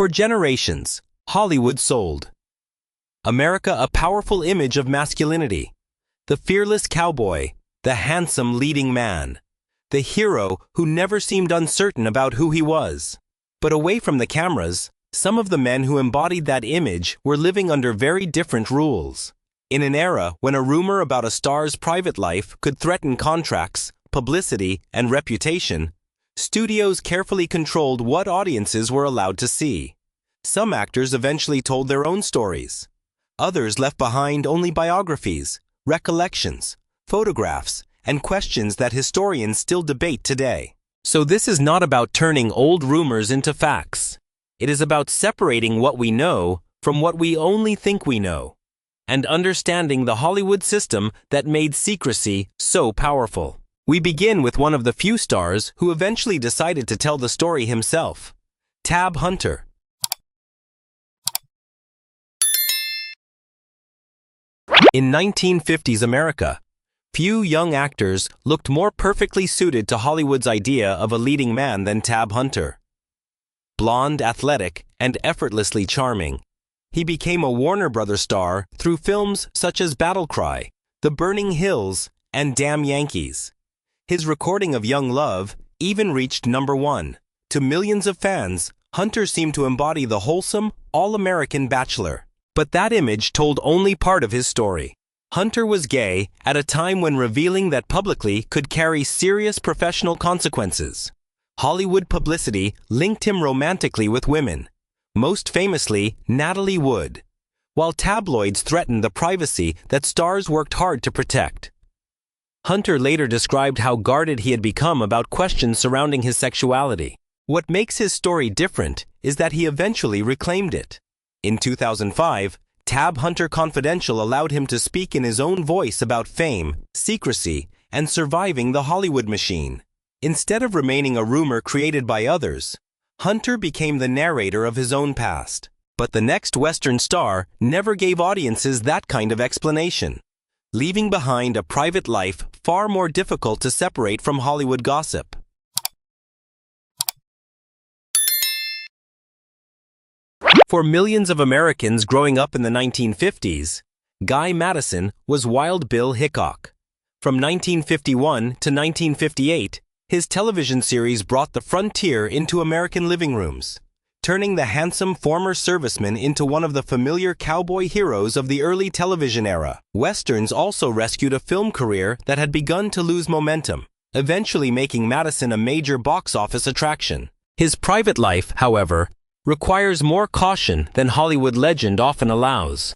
For generations, Hollywood sold America a powerful image of masculinity. The fearless cowboy, the handsome leading man, the hero who never seemed uncertain about who he was. But away from the cameras, some of the men who embodied that image were living under very different rules. In an era when a rumor about a star's private life could threaten contracts, publicity, and reputation, studios carefully controlled what audiences were allowed to see. Some actors eventually told their own stories. Others left behind only biographies, recollections, photographs, and questions that historians still debate today. So this is not about turning old rumors into facts. It is about separating what we know from what we only think we know, and understanding the Hollywood system that made secrecy so powerful. We begin with one of the few stars who eventually decided to tell the story himself, Tab Hunter. In 1950s America, few young actors looked more perfectly suited to Hollywood's idea of a leading man than Tab Hunter. Blonde, athletic, and effortlessly charming, he became a Warner Brothers star through films such as Battle Cry, The Burning Hills, and Damn Yankees. His recording of Young Love even reached #1. To millions of fans, Hunter seemed to embody the wholesome, all-American bachelor. But that image told only part of his story. Hunter was gay at a time when revealing that publicly could carry serious professional consequences. Hollywood publicity linked him romantically with women, most famously Natalie Wood, while tabloids threatened the privacy that stars worked hard to protect. Hunter later described how guarded he had become about questions surrounding his sexuality. What makes his story different is that he eventually reclaimed it. In 2005, Tab Hunter Confidential allowed him to speak in his own voice about fame, secrecy, and surviving the Hollywood machine. Instead of remaining a rumor created by others, Hunter became the narrator of his own past. But the next Western star never gave audiences that kind of explanation, leaving behind a private life far more difficult to separate from Hollywood gossip. For millions of Americans growing up in the 1950s, Guy Madison was Wild Bill Hickok. From 1951 to 1958, his television series brought the frontier into American living rooms, turning the handsome former serviceman into one of the familiar cowboy heroes of the early television era. Westerns also rescued a film career that had begun to lose momentum, eventually making Madison a major box office attraction. His private life, however, requires more caution than Hollywood legend often allows.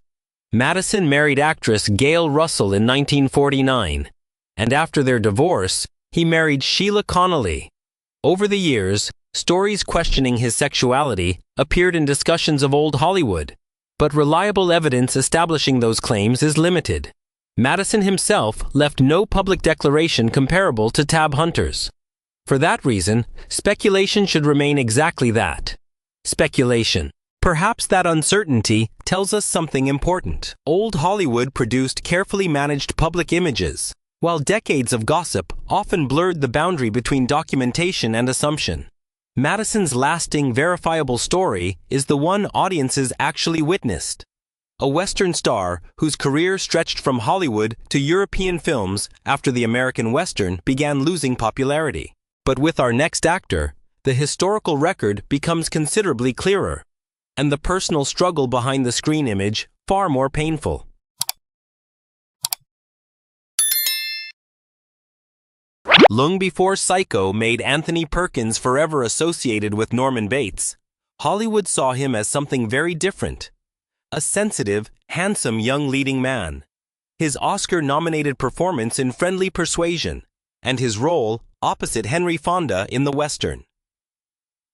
Madison married actress Gail Russell in 1949, and after their divorce, he married Sheila Connolly. Over the years, stories questioning his sexuality appeared in discussions of old Hollywood, but reliable evidence establishing those claims is limited. Madison himself left no public declaration comparable to Tab Hunter's. For that reason, speculation should remain exactly that. Speculation. Perhaps that uncertainty tells us something important. Old Hollywood produced carefully managed public images, while decades of gossip often blurred the boundary between documentation and assumption. Madison's lasting, verifiable story is the one audiences actually witnessed. A Western star whose career stretched from Hollywood to European films after the American Western began losing popularity. But with our next actor, the historical record becomes considerably clearer, and the personal struggle behind the screen image far more painful. Long before Psycho made Anthony Perkins forever associated with Norman Bates, Hollywood saw him as something very different. A sensitive, handsome young leading man. His Oscar-nominated performance in Friendly Persuasion, and his role opposite Henry Fonda in the Western.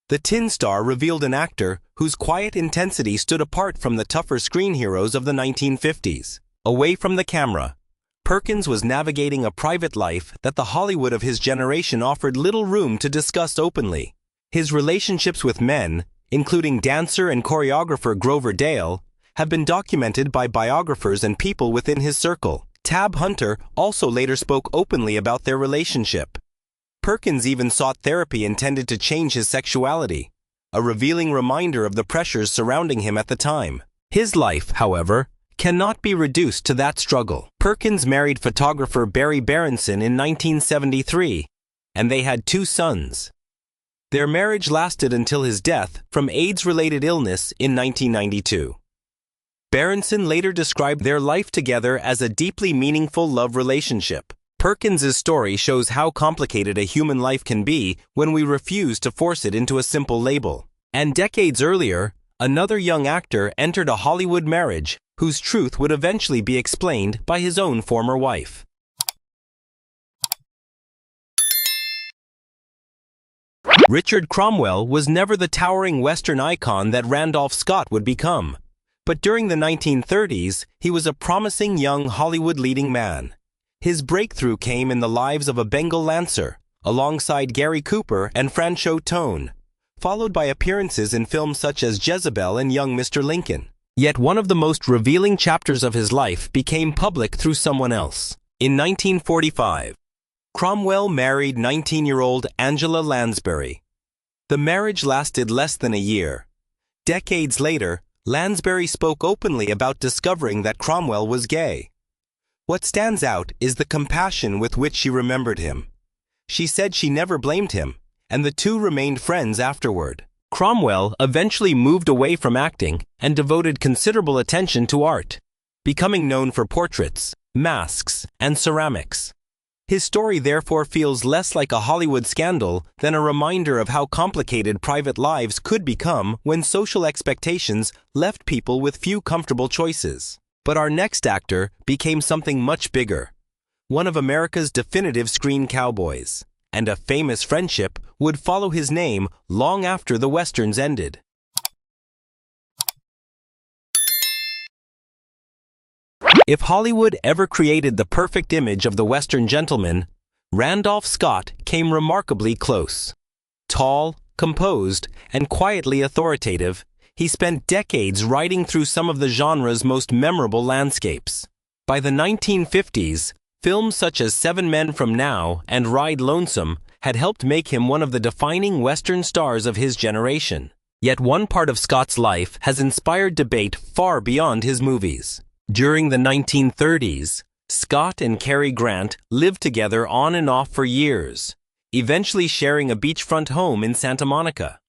The Tin Star revealed an actor whose quiet intensity stood apart from the tougher screen heroes of the 1950s. Away from the camera, Perkins was navigating a private life that the Hollywood of his generation offered little room to discuss openly. His relationships with men, including dancer and choreographer Grover Dale, have been documented by biographers and people within his circle. Tab Hunter also later spoke openly about their relationship. Perkins even sought therapy intended to change his sexuality, a revealing reminder of the pressures surrounding him at the time. His life, however, cannot be reduced to that struggle. Perkins married photographer Barry Berenson in 1973, and they had 2 sons. Their marriage lasted until his death from AIDS-related illness in 1992. Berenson later described their life together as a deeply meaningful love relationship. Perkins's story shows how complicated a human life can be when we refuse to force it into a simple label. And decades earlier, another young actor entered a Hollywood marriage whose truth would eventually be explained by his own former wife. Richard Cromwell was never the towering Western icon that Randolph Scott would become. But during the 1930s, he was a promising young Hollywood leading man. His breakthrough came in the lives of a Bengal Lancer, alongside Gary Cooper and Franchot Tone, followed by appearances in films such as Jezebel and Young Mr. Lincoln. Yet one of the most revealing chapters of his life became public through someone else. In 1945, Cromwell married 19-year-old Angela Lansbury. The marriage lasted less than a year. Decades later, Lansbury spoke openly about discovering that Cromwell was gay. What stands out is the compassion with which she remembered him. She said she never blamed him, and the two remained friends afterward. Cromwell eventually moved away from acting and devoted considerable attention to art, becoming known for portraits, masks, and ceramics. His story therefore feels less like a Hollywood scandal than a reminder of how complicated private lives could become when social expectations left people with few comfortable choices. But our next actor became something much bigger, one of America's definitive screen cowboys, and a famous friendship would follow his name long after the Westerns ended. If Hollywood ever created the perfect image of the Western gentleman, Randolph Scott came remarkably close. Tall, composed, and quietly authoritative, he spent decades riding through some of the genre's most memorable landscapes. By the 1950s, films such as 7 Men from Now and Ride Lonesome had helped make him one of the defining Western stars of his generation. Yet one part of Scott's life has inspired debate far beyond his movies. During the 1930s, Scott and Cary Grant lived together on and off for years, eventually sharing a beachfront home in Santa Monica.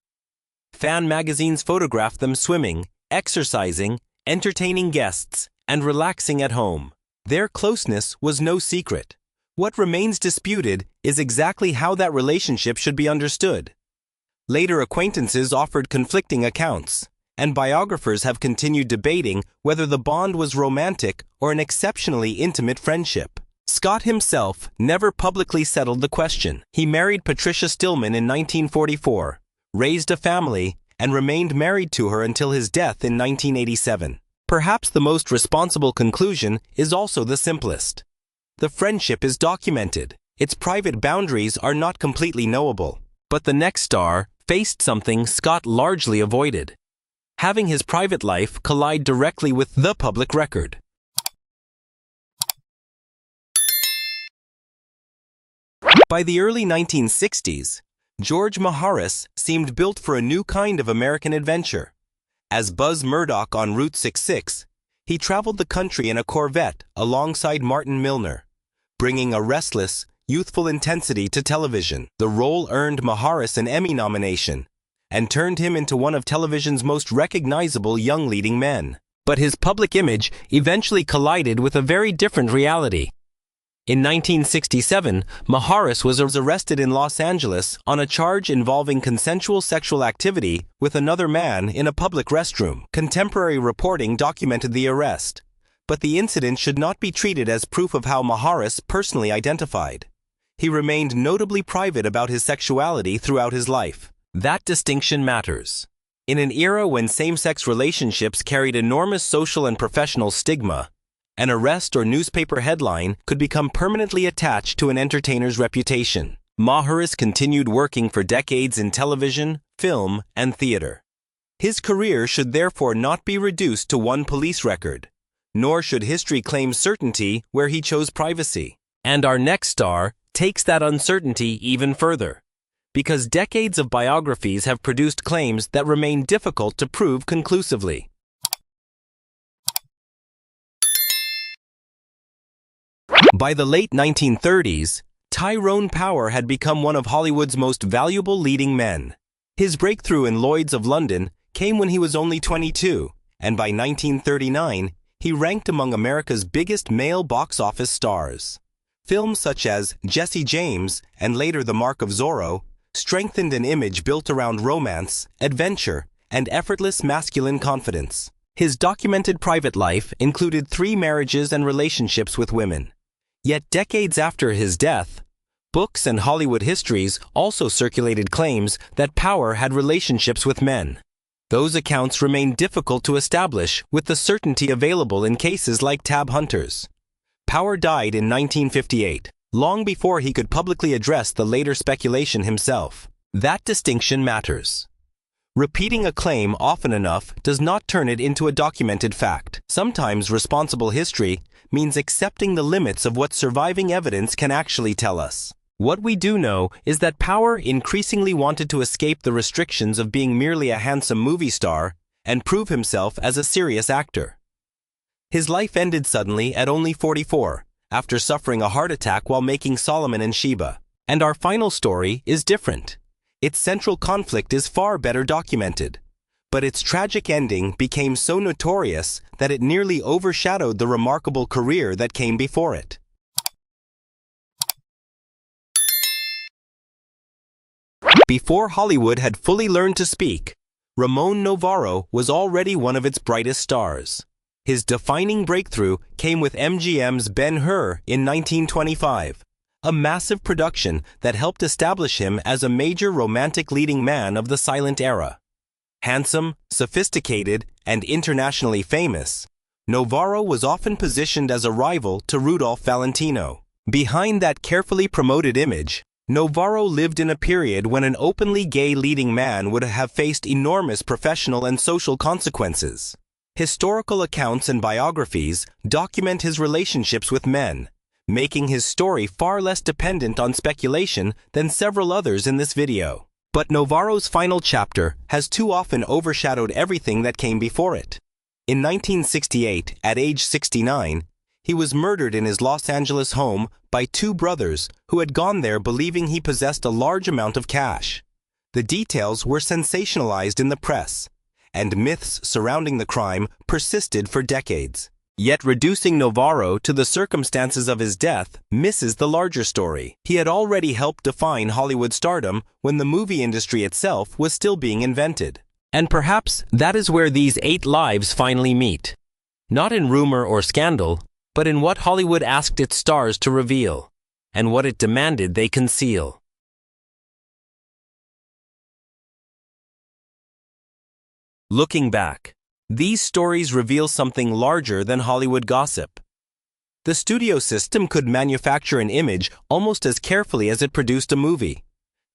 Fan magazines photographed them swimming, exercising, entertaining guests, and relaxing at home. Their closeness was no secret. What remains disputed is exactly how that relationship should be understood. Later acquaintances offered conflicting accounts, and biographers have continued debating whether the bond was romantic or an exceptionally intimate friendship. Scott himself never publicly settled the question. He married Patricia Stillman in 1944, raised a family, and remained married to her until his death in 1987. Perhaps the most responsible conclusion is also the simplest. The friendship is documented. Its private boundaries are not completely knowable. But the next star faced something Scott largely avoided: having his private life collide directly with the public record. By the early 1960s, George Maharis seemed built for a new kind of American adventure. As Buzz Murdoch on Route 66, he traveled the country in a Corvette alongside Martin Milner, bringing a restless, youthful intensity to television. The role earned Maharis an Emmy nomination and turned him into one of television's most recognizable young leading men. But his public image eventually collided with a very different reality. In 1967, Maharis was arrested in Los Angeles on a charge involving consensual sexual activity with another man in a public restroom. Contemporary reporting documented the arrest, but the incident should not be treated as proof of how Maharis personally identified. He remained notably private about his sexuality throughout his life. That distinction matters. In an era when same-sex relationships carried enormous social and professional stigma, an arrest or newspaper headline could become permanently attached to an entertainer's reputation. Maharis continued working for decades in television, film, and theater. His career should therefore not be reduced to one police record, nor should history claim certainty where he chose privacy. And our next star takes that uncertainty even further. because decades of biographies have produced claims that remain difficult to prove conclusively. By the late 1930s, Tyrone Power had become one of Hollywood's most valuable leading men. His breakthrough in Lloyd's of London came when he was only 22, and by 1939, he ranked among America's biggest male box office stars. Films such as Jesse James and later The Mark of Zorro strengthened an image built around romance, adventure, and effortless masculine confidence. His documented private life included 3 marriages and relationships with women. Yet decades after his death, books and Hollywood histories also circulated claims that Power had relationships with men. Those accounts remain difficult to establish with the certainty available in cases like Tab Hunter's. Power died in 1958, long before he could publicly address the later speculation himself. That distinction matters. Repeating a claim often enough does not turn it into a documented fact. Sometimes responsible history means accepting the limits of what surviving evidence can actually tell us. What we do know is that Power increasingly wanted to escape the restrictions of being merely a handsome movie star and prove himself as a serious actor. His life ended suddenly at only 44, after suffering a heart attack while making Solomon and Sheba. And our final story is different. Its central conflict is far better documented. But its tragic ending became so notorious that it nearly overshadowed the remarkable career that came before it. Before Hollywood had fully learned to speak, Ramon Novarro was already one of its brightest stars. His defining breakthrough came with MGM's Ben-Hur in 1925, a massive production that helped establish him as a major romantic leading man of the silent era. Handsome, sophisticated, and internationally famous, Novarro was often positioned as a rival to Rudolph Valentino. Behind that carefully promoted image, Novarro lived in a period when an openly gay leading man would have faced enormous professional and social consequences. Historical accounts and biographies document his relationships with men, making his story far less dependent on speculation than several others in this video. But Novarro's final chapter has too often overshadowed everything that came before it. In 1968, at age 69, he was murdered in his Los Angeles home by 2 brothers who had gone there believing he possessed a large amount of cash. The details were sensationalized in the press, and myths surrounding the crime persisted for decades. Yet reducing Novarro to the circumstances of his death misses the larger story. He had already helped define Hollywood stardom when the movie industry itself was still being invented. And perhaps that is where these 8 lives finally meet. Not in rumor or scandal, but in what Hollywood asked its stars to reveal, and what it demanded they conceal. Looking back, these stories reveal something larger than Hollywood gossip. The studio system could manufacture an image almost as carefully as it produced a movie,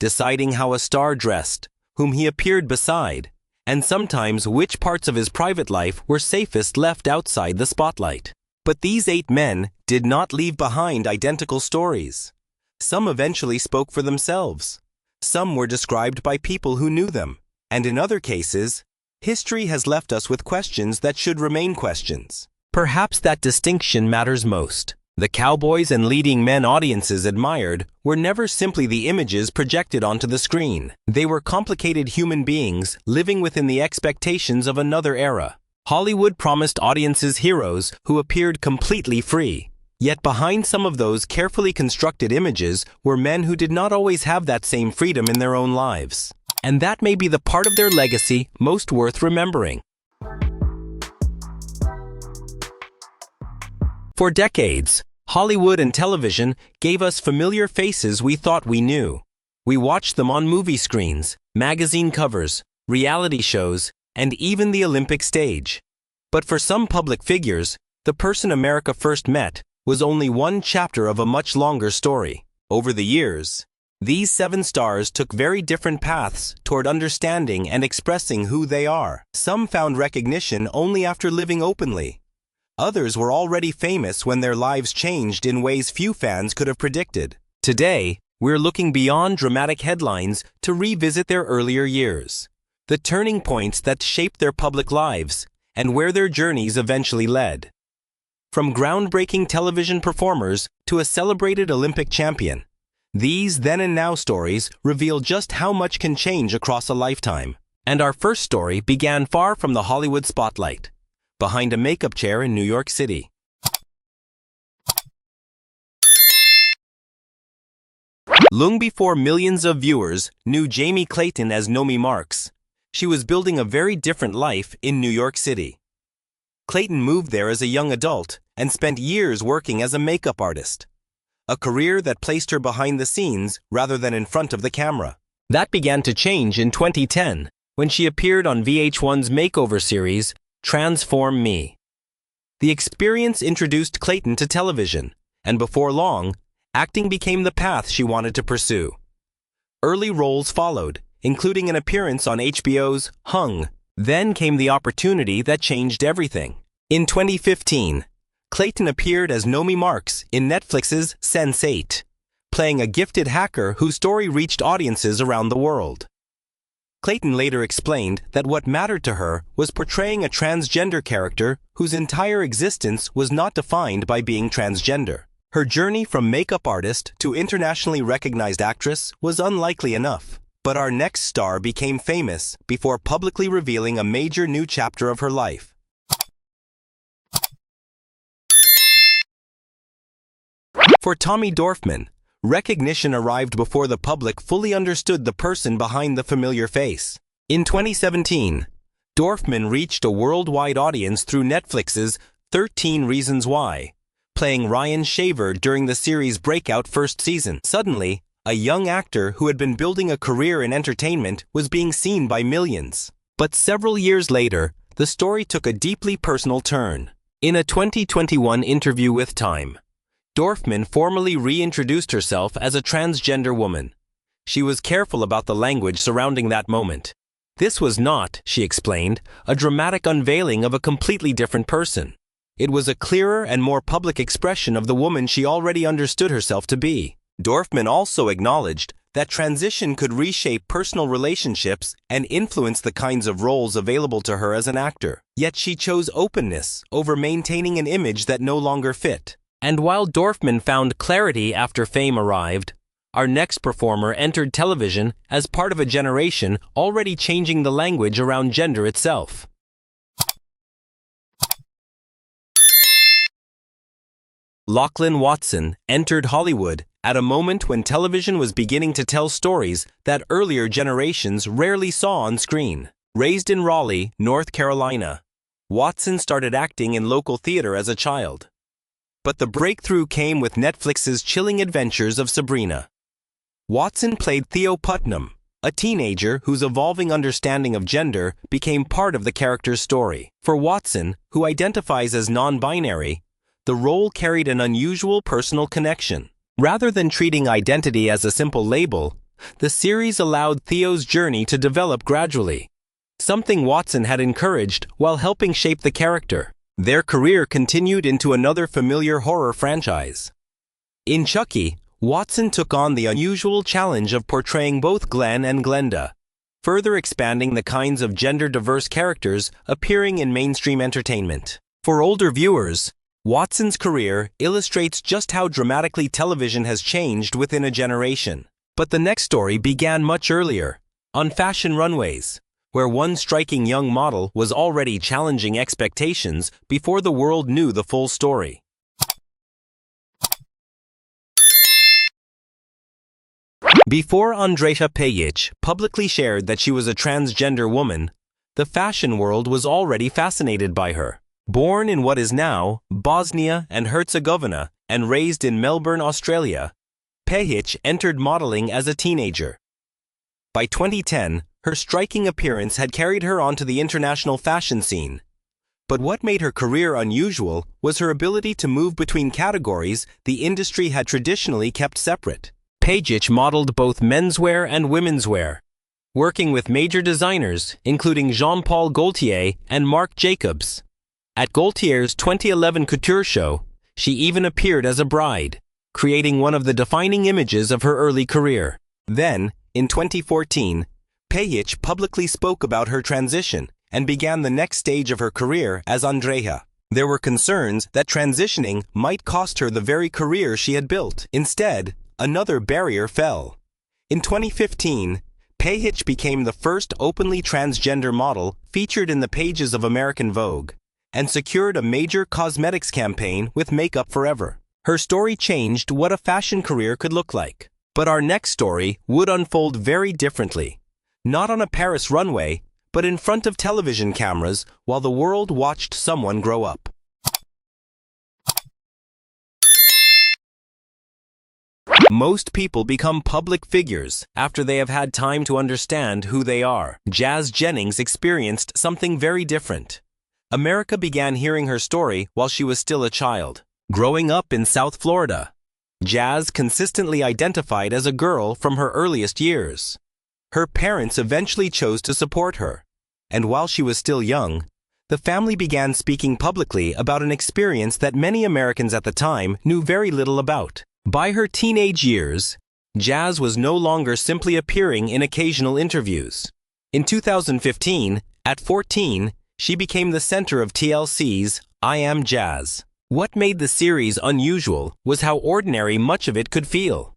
deciding how a star dressed, whom he appeared beside, and sometimes which parts of his private life were safest left outside the spotlight. But these 8 men did not leave behind identical stories. Some eventually spoke for themselves. Some were described by people who knew them, and in other cases, history has left us with questions that should remain questions. Perhaps that distinction matters most. The cowboys and leading men audiences admired were never simply the images projected onto the screen. They were complicated human beings living within the expectations of another era. Hollywood promised audiences heroes who appeared completely free. Yet behind some of those carefully constructed images were men who did not always have that same freedom in their own lives. And that may be the part of their legacy most worth remembering. For decades, Hollywood and television gave us familiar faces we thought we knew. We watched them on movie screens, magazine covers, reality shows, and even the Olympic stage. But for some public figures, the person America first met was only one chapter of a much longer story. Over the years, these 7 stars took very different paths toward understanding and expressing who they are. Some found recognition only after living openly. Others were already famous when their lives changed in ways few fans could have predicted. Today, we're looking beyond dramatic headlines to revisit their earlier years, the turning points that shaped their public lives, and where their journeys eventually led. From groundbreaking television performers to a celebrated Olympic champion, these then and now stories reveal just how much can change across a lifetime. And our first story began far from the Hollywood spotlight, behind a makeup chair in New York City. Long before millions of viewers knew Jamie Clayton as Nomi Marks, she was building a very different life in New York City. Clayton moved there as a young adult and spent years working as a makeup artist, a career that placed her behind the scenes rather than in front of the camera. That began to change in 2010 when she appeared on VH1's makeover series, Transform Me. The experience introduced Clayton to television, and before long, acting became the path she wanted to pursue. Early roles followed, including an appearance on HBO's Hung. Then came the opportunity that changed everything. In 2015, Clayton appeared as Nomi Marks in Netflix's Sense8, playing a gifted hacker whose story reached audiences around the world. Clayton later explained that what mattered to her was portraying a transgender character whose entire existence was not defined by being transgender. Her journey from makeup artist to internationally recognized actress was unlikely enough. But our next star became famous before publicly revealing a major new chapter of her life. For Tommy Dorfman, recognition arrived before the public fully understood the person behind the familiar face. In 2017, Dorfman reached a worldwide audience through Netflix's 13 Reasons Why, playing Ryan Shaver during the series' breakout first season. Suddenly, a young actor who had been building a career in entertainment was being seen by millions. But several years later, the story took a deeply personal turn. In a 2021 interview with Time, Dorfman formally reintroduced herself as a transgender woman. She was careful about the language surrounding that moment. This was not, she explained, a dramatic unveiling of a completely different person. It was a clearer and more public expression of the woman she already understood herself to be. Dorfman also acknowledged that transition could reshape personal relationships and influence the kinds of roles available to her as an actor. Yet she chose openness over maintaining an image that no longer fit. And while Dorfman found clarity after fame arrived, our next performer entered television as part of a generation already changing the language around gender itself. Lachlan Watson entered Hollywood at a moment when television was beginning to tell stories that earlier generations rarely saw on screen. Raised in Raleigh, North Carolina, Watson started acting in local theater as a child. But the breakthrough came with Netflix's chilling adventures of Sabrina. Watson played Theo Putnam, a teenager whose evolving understanding of gender became part of the character's story. For Watson, who identifies as non-binary, the role carried an unusual personal connection. Rather than treating identity as a simple label, the series allowed Theo's journey to develop gradually, something Watson had encouraged while helping shape the character. Their career continued into another familiar horror franchise. In Chucky, Watson took on the unusual challenge of portraying both Glenn and Glenda, further expanding the kinds of gender-diverse characters appearing in mainstream entertainment. For older viewers, Watson's career illustrates just how dramatically television has changed within a generation. But the next story began much earlier, on fashion runways, where one striking young model was already challenging expectations before the world knew the full story. Before Andrea Pejic publicly shared that she was a transgender woman, the fashion world was already fascinated by her. Born in what is now Bosnia and Herzegovina and raised in Melbourne, Australia, Pejic entered modeling as a teenager. By 2010, her striking appearance had carried her onto the international fashion scene. But what made her career unusual was her ability to move between categories the industry had traditionally kept separate. Pejic modeled both menswear and womenswear, working with major designers including Jean-Paul Gaultier and Marc Jacobs. At Gaultier's 2011 couture show, she even appeared as a bride. creating one of the defining images of her early career. Then, in 2014, Pajic publicly spoke about her transition and began the next stage of her career as Andrea. There were concerns that transitioning might cost her the very career she had built. Instead, another barrier fell. In 2015, Pajic became the first openly transgender model featured in the pages of American Vogue and secured a major cosmetics campaign with Makeup Forever. Her story changed what a fashion career could look like. But our next story would unfold very differently. Not on a Paris runway, but in front of television cameras while the world watched someone grow up. Most people become public figures after they have had time to understand who they are. Jazz Jennings experienced something very different. America began hearing her story while she was still a child. Growing up in South Florida, Jazz consistently identified as a girl from her earliest years. Her parents eventually chose to support her, and while she was still young, the family began speaking publicly about an experience that many Americans at the time knew very little about. By her teenage years, Jazz was no longer simply appearing in occasional interviews. In 2015, at 14, she became the center of TLC's I Am Jazz. What made the series unusual was how ordinary much of it could feel.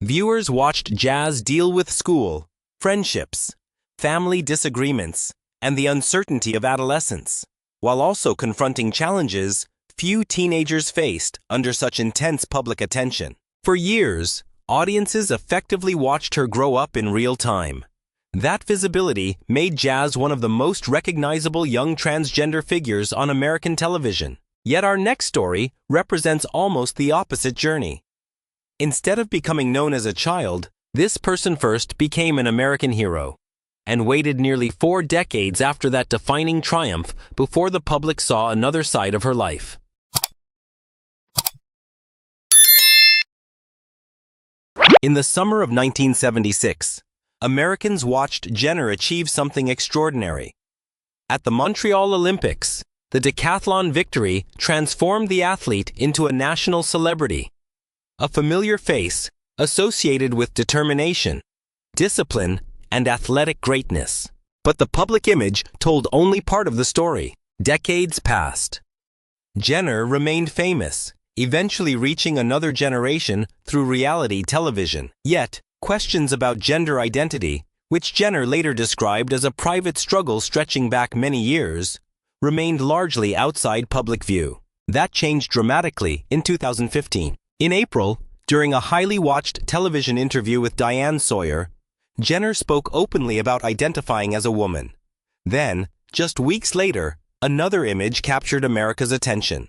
Viewers watched Jazz deal with school, friendships, family disagreements, and the uncertainty of adolescence, while also confronting challenges few teenagers faced under such intense public attention. For years, audiences effectively watched her grow up in real time. That visibility made Jazz one of the most recognizable young transgender figures on American television. Yet our next story represents almost the opposite journey. Instead of becoming known as a child, this person first became an American hero, and waited nearly 4 decades after that defining triumph before the public saw another side of her life. In the summer of 1976, Americans watched Jenner achieve something extraordinary. At the Montreal Olympics, the decathlon victory transformed the athlete into a national celebrity. A familiar face associated with determination, discipline, and athletic greatness. But the public image told only part of the story. Decades passed. Jenner remained famous, eventually reaching another generation through reality television. Yet, questions about gender identity, which Jenner later described as a private struggle stretching back many years, remained largely outside public view. That changed dramatically in 2015. In April, during a highly watched television interview with Diane Sawyer, Jenner spoke openly about identifying as a woman. Then, just weeks later, another image captured America's attention.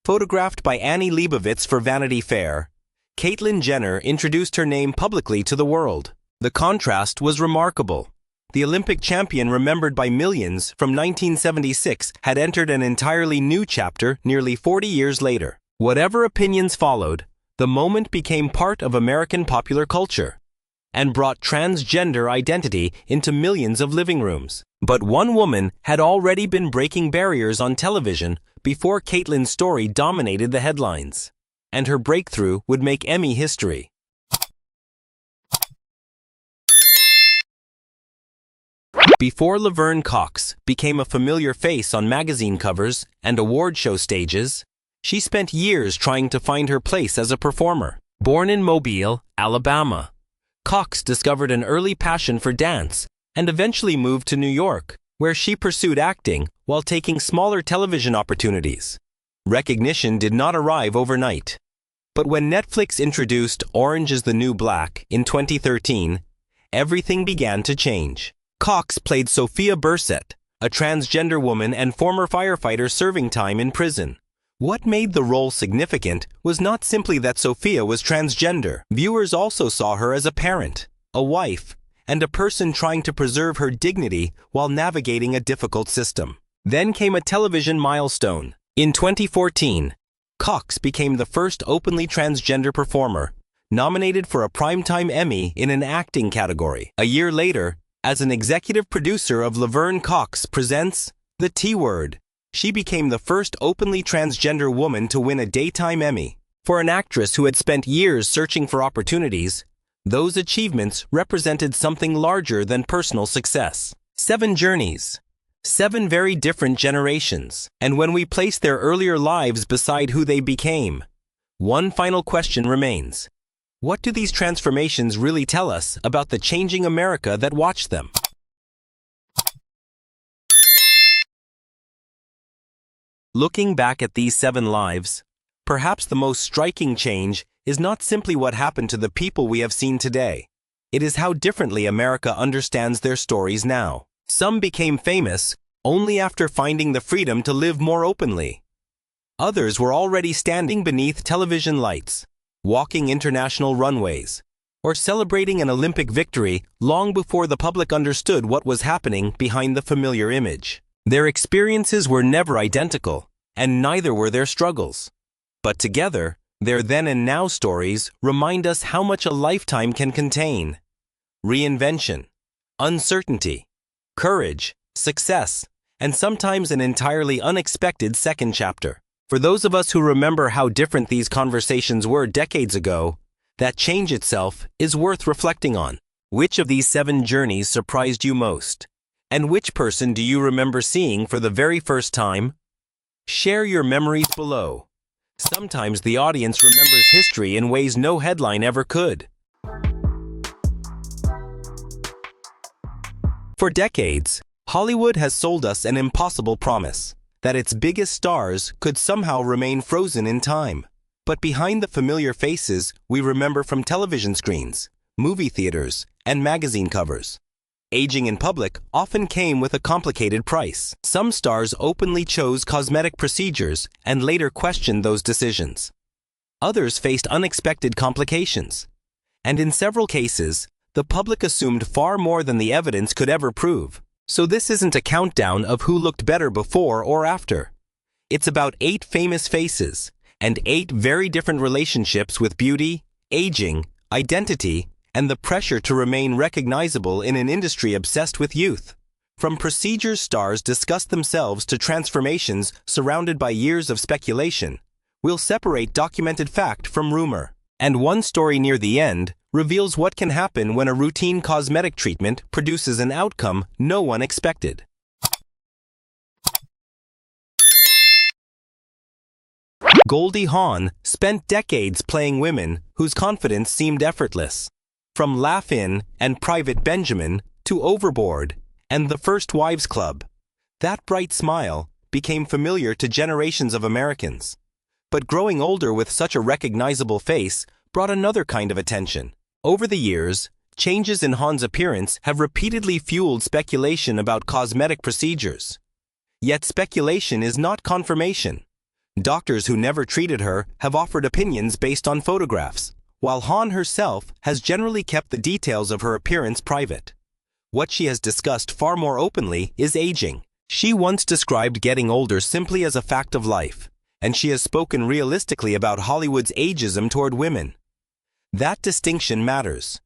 Photographed by Annie Leibovitz for Vanity Fair, Caitlyn Jenner introduced her name publicly to the world. The contrast was remarkable. The Olympic champion remembered by millions from 1976 had entered an entirely new chapter nearly 40 years later. Whatever opinions followed, the moment became part of American popular culture and brought transgender identity into millions of living rooms. But one woman had already been breaking barriers on television before Caitlyn's story dominated the headlines, and her breakthrough would make Emmy history. Before Laverne Cox became a familiar face on magazine covers and award show stages, she spent years trying to find her place as a performer. Born in Mobile, Alabama, Cox discovered an early passion for dance and eventually moved to New York, where she pursued acting while taking smaller television opportunities. Recognition did not arrive overnight. But when Netflix introduced Orange is the New Black in 2013, everything began to change. Cox played Sophia Bursett, a transgender woman and former firefighter serving time in prison. What made the role significant was not simply that Sophia was transgender. Viewers also saw her as a parent, a wife, and a person trying to preserve her dignity while navigating a difficult system. Then came a television milestone. In 2014, Cox became the first openly transgender performer, nominated for a Primetime Emmy in an acting category. A year later, as an executive producer of Laverne Cox Presents The T-Word, she became the first openly transgender woman to win a daytime Emmy. For an actress who had spent years searching for opportunities, those achievements represented something larger than personal success. 7 journeys. 7 very different generations. And when we place their earlier lives beside who they became, one final question remains. What do these transformations really tell us about the changing America that watched them? Looking back at these 7 lives, perhaps the most striking change is not simply what happened to the people we have seen today. It is how differently America understands their stories now. Some became famous only after finding the freedom to live more openly. Others were already standing beneath television lights, walking international runways, or celebrating an Olympic victory long before the public understood what was happening behind the familiar image. Their experiences were never identical, and neither were their struggles. But together, their then and now stories remind us how much a lifetime can contain. Reinvention, uncertainty, courage, success, and sometimes an entirely unexpected second chapter. For those of us who remember how different these conversations were decades ago, that change itself is worth reflecting on. Which of these 7 journeys surprised you most? And which person do you remember seeing for the very first time? Share your memories below. Sometimes the audience remembers history in ways no headline ever could. For decades, Hollywood has sold us an impossible promise, that its biggest stars could somehow remain frozen in time. But behind the familiar faces we remember from television screens, movie theaters, and magazine covers, aging in public often came with a complicated price. Some stars openly chose cosmetic procedures and later questioned those decisions. Others faced unexpected complications. And in several cases, the public assumed far more than the evidence could ever prove. So this isn't a countdown of who looked better before or after. It's about 8 famous faces and 8 very different relationships with beauty, aging, identity, and the pressure to remain recognizable in an industry obsessed with youth. From procedures stars discuss themselves to transformations surrounded by years of speculation, we'll separate documented fact from rumor. And one story near the end reveals what can happen when a routine cosmetic treatment produces an outcome no one expected. Goldie Hawn spent decades playing women whose confidence seemed effortless. From Laugh-In and Private Benjamin to Overboard and The First Wives Club, that bright smile became familiar to generations of Americans. But growing older with such a recognizable face brought another kind of attention. Over the years, changes in Hawn's appearance have repeatedly fueled speculation about cosmetic procedures. Yet speculation is not confirmation. Doctors who never treated her have offered opinions based on photographs, while Hawn herself has generally kept the details of her appearance private. What she has discussed far more openly is aging. She once described getting older simply as a fact of life, and she has spoken realistically about Hollywood's ageism toward women. That distinction matters.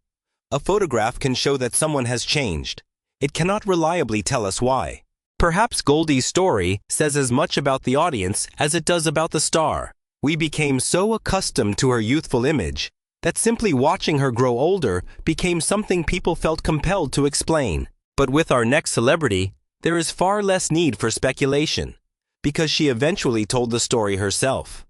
A photograph can show that someone has changed. It cannot reliably tell us why. Perhaps Goldie's story says as much about the audience as it does about the star. We became so accustomed to her youthful image that simply watching her grow older became something people felt compelled to explain. But with our next celebrity, there is far less need for speculation, because she eventually told the story herself.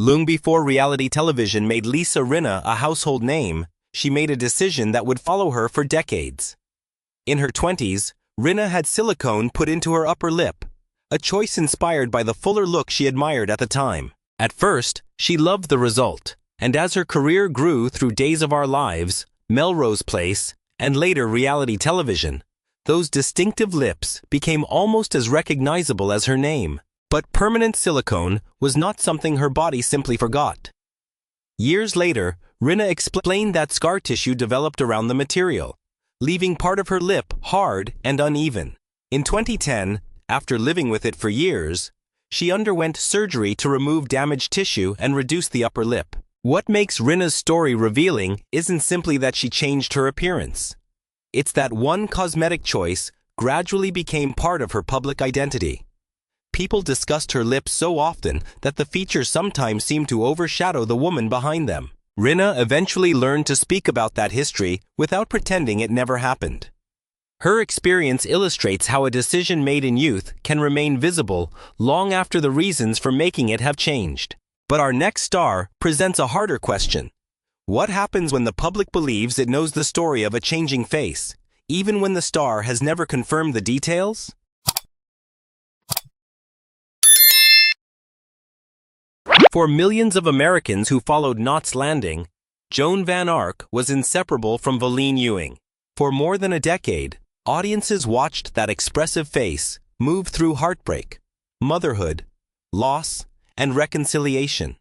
Long before reality television made Lisa Rinna a household name, she made a decision that would follow her for decades. In her 20s, Rinna had silicone put into her upper lip, a choice inspired by the fuller look she admired at the time. At first, she loved the result, and as her career grew through Days of Our Lives, Melrose Place, and later reality television, those distinctive lips became almost as recognizable as her name. But permanent silicone was not something her body simply forgot. Years later, Rinna explained that scar tissue developed around the material, leaving part of her lip hard and uneven. In 2010, after living with it for years, she underwent surgery to remove damaged tissue and reduce the upper lip. What makes Rinna's story revealing isn't simply that she changed her appearance. It's that one cosmetic choice gradually became part of her public identity. People discussed her lips so often that the features sometimes seemed to overshadow the woman behind them. Rinna eventually learned to speak about that history without pretending it never happened. Her experience illustrates how a decision made in youth can remain visible long after the reasons for making it have changed. But our next star presents a harder question. What happens when the public believes it knows the story of a changing face, even when the star has never confirmed the details? For millions of Americans who followed Knots Landing, Joan Van Ark was inseparable from Valine Ewing. For more than a decade, audiences watched that expressive face move through heartbreak, motherhood, loss, and reconciliation.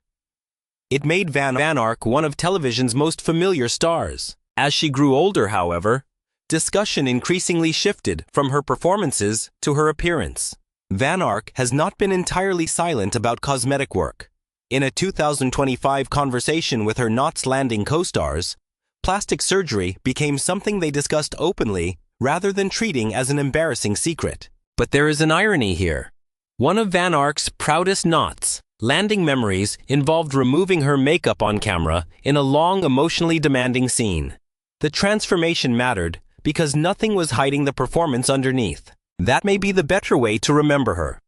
It made Van Ark one of television's most familiar stars. As she grew older, however, discussion increasingly shifted from her performances to her appearance. Van Ark has not been entirely silent about cosmetic work. In a 2025 conversation with her Knots Landing co-stars, plastic surgery became something they discussed openly rather than treating as an embarrassing secret. But there is an irony here. One of Van Ark's proudest Knots Landing memories involved removing her makeup on camera in a long, emotionally demanding scene. The transformation mattered because nothing was hiding the performance underneath. That may be the better way to remember her.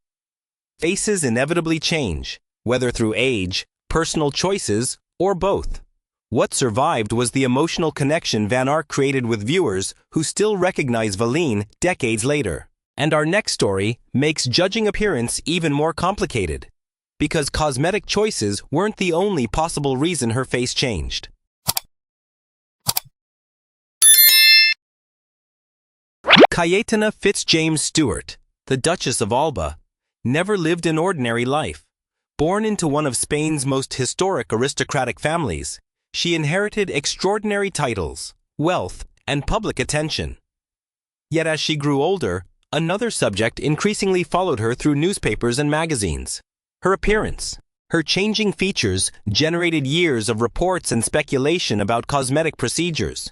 Faces inevitably change, whether through age, personal choices, or both. What survived was the emotional connection Van Ark created with viewers who still recognize Valine decades later. And our next story makes judging appearance even more complicated, because cosmetic choices weren't the only possible reason her face changed. Cayetana Fitzjames Stewart, the Duchess of Alba, never lived an ordinary life. Born into one of Spain's most historic aristocratic families, she inherited extraordinary titles, wealth, and public attention. Yet as she grew older, another subject increasingly followed her through newspapers and magazines: her appearance. Her changing features generated years of reports and speculation about cosmetic procedures.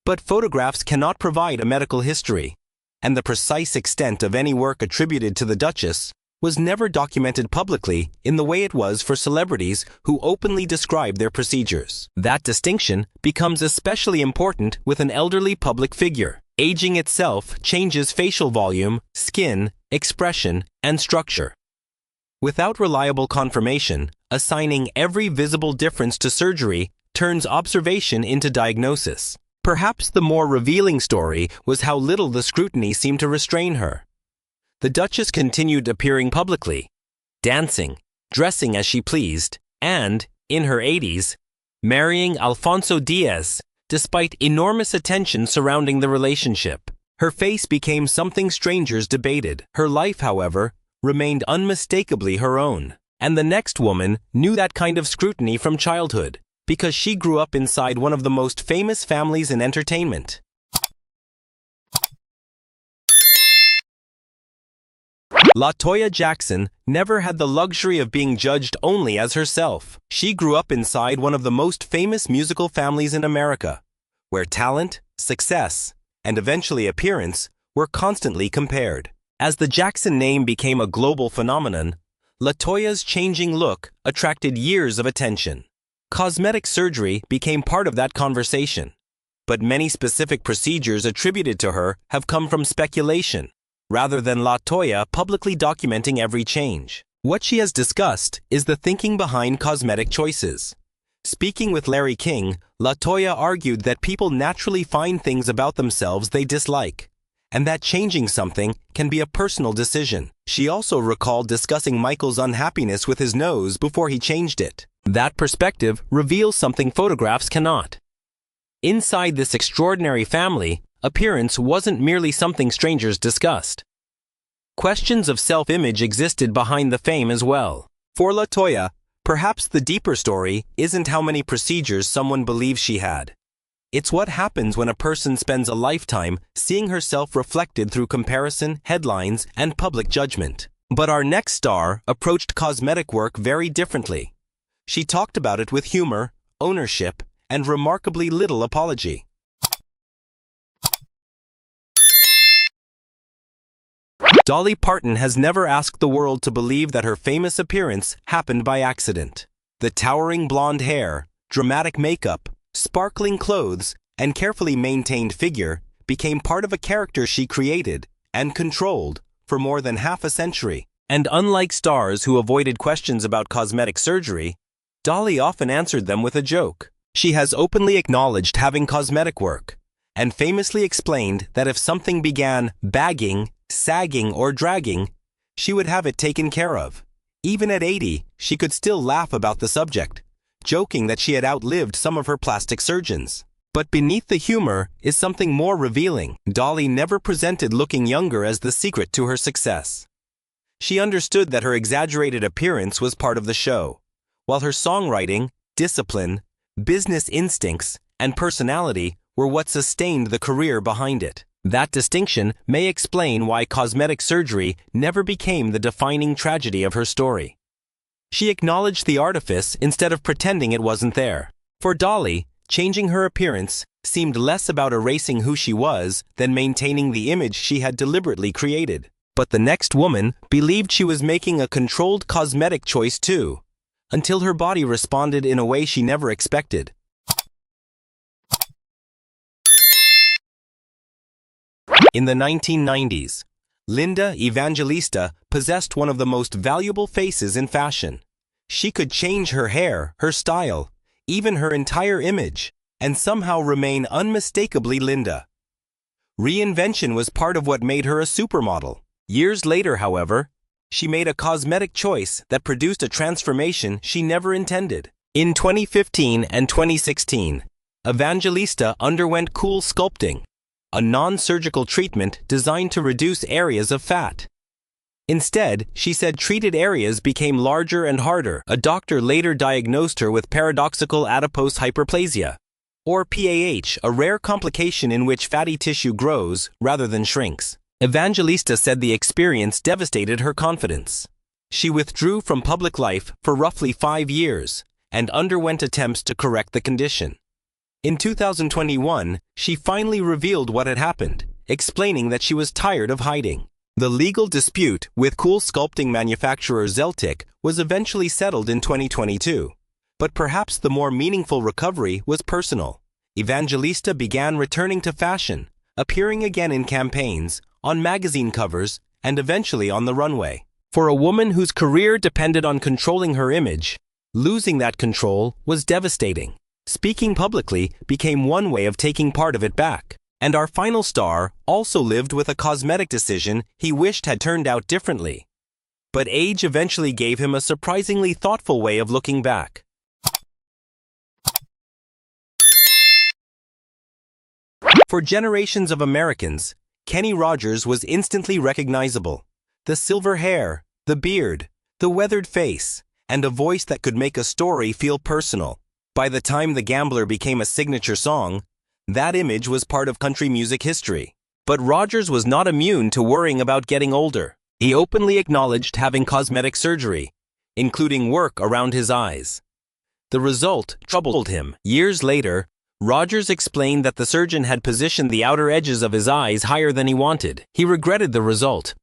But photographs cannot provide a medical history, and the precise extent of any work attributed to the Duchess was never documented publicly in the way it was for celebrities who openly described their procedures. That distinction becomes especially important with an elderly public figure. Aging itself changes facial volume, skin, expression, and structure. Without reliable confirmation, assigning every visible difference to surgery turns observation into diagnosis. Perhaps the more revealing story was how little the scrutiny seemed to restrain her. The Duchess continued appearing publicly, dancing, dressing as she pleased, and, in her 80s, marrying Alfonso Diaz, despite enormous attention surrounding the relationship. Her face became something strangers debated. Her life, however, remained unmistakably her own. And the next woman knew that kind of scrutiny from childhood, because she grew up inside one of the most famous families in entertainment. LaToya Jackson never had the luxury of being judged only as herself. She grew up inside one of the most famous musical families in America, where talent, success, and eventually appearance were constantly compared. As the Jackson name became a global phenomenon, LaToya's changing look attracted years of attention. Cosmetic surgery became part of that conversation, but many specific procedures attributed to her have come from speculation, rather than LaToya publicly documenting every change. What she has discussed is the thinking behind cosmetic choices. Speaking with Larry King, LaToya argued that people naturally find things about themselves they dislike, and that changing something can be a personal decision. She also recalled discussing Michael's unhappiness with his nose before he changed it. That perspective reveals something photographs cannot. Inside this extraordinary family, appearance wasn't merely something strangers discussed. Questions of self-image existed behind the fame as well. For LaToya, perhaps the deeper story isn't how many procedures someone believes she had. It's what happens when a person spends a lifetime seeing herself reflected through comparison, headlines, and public judgment. But our next star approached cosmetic work very differently. She talked about it with humor, ownership, and remarkably little apology. Dolly Parton has never asked the world to believe that her famous appearance happened by accident. The towering blonde hair, dramatic makeup, sparkling clothes, and carefully maintained figure became part of a character she created and controlled for more than half a century. And unlike stars who avoided questions about cosmetic surgery, Dolly often answered them with a joke. She has openly acknowledged having cosmetic work, and famously explained that if something began bagging, sagging, or dragging, she would have it taken care of. Even at 80, she could still laugh about the subject, joking that she had outlived some of her plastic surgeons. But beneath the humor is something more revealing. Dolly never presented looking younger as the secret to her success. She understood that her exaggerated appearance was part of the show, while her songwriting, discipline, business instincts, and personality were what sustained the career behind it. That distinction may explain why cosmetic surgery never became the defining tragedy of her story. She acknowledged the artifice instead of pretending it wasn't there. For Dolly, changing her appearance seemed less about erasing who she was than maintaining the image she had deliberately created. But the next woman believed she was making a controlled cosmetic choice too, until her body responded in a way she never expected. In the 1990s, Linda Evangelista possessed one of the most valuable faces in fashion. She could change her hair, her style, even her entire image, and somehow remain unmistakably Linda. Reinvention was part of what made her a supermodel. Years later, however, she made a cosmetic choice that produced a transformation she never intended. In 2015 and 2016, Evangelista underwent cool sculpting, a non-surgical treatment designed to reduce areas of fat. Instead, she said treated areas became larger and harder. A doctor later diagnosed her with paradoxical adipose hyperplasia, or PAH, a rare complication in which fatty tissue grows rather than shrinks. Evangelista said the experience devastated her confidence. She withdrew from public life for roughly 5 years and underwent attempts to correct the condition. In 2021, she finally revealed what had happened, explaining that she was tired of hiding. The legal dispute with cool sculpting manufacturer Zeltic was eventually settled in 2022. But perhaps the more meaningful recovery was personal. Evangelista began returning to fashion, appearing again in campaigns, on magazine covers, and eventually on the runway. For a woman whose career depended on controlling her image, losing that control was devastating. Speaking publicly became one way of taking part of it back. And our final star also lived with a cosmetic decision he wished had turned out differently. But age eventually gave him a surprisingly thoughtful way of looking back. For generations of Americans, Kenny Rogers was instantly recognizable. The silver hair, the beard, the weathered face, and a voice that could make a story feel personal. By the time The Gambler became a signature song, that image was part of country music history. But Rogers was not immune to worrying about getting older. He openly acknowledged having cosmetic surgery, including work around his eyes. The result troubled him. Years later, Rogers explained that the surgeon had positioned the outer edges of his eyes higher than he wanted. He regretted the result,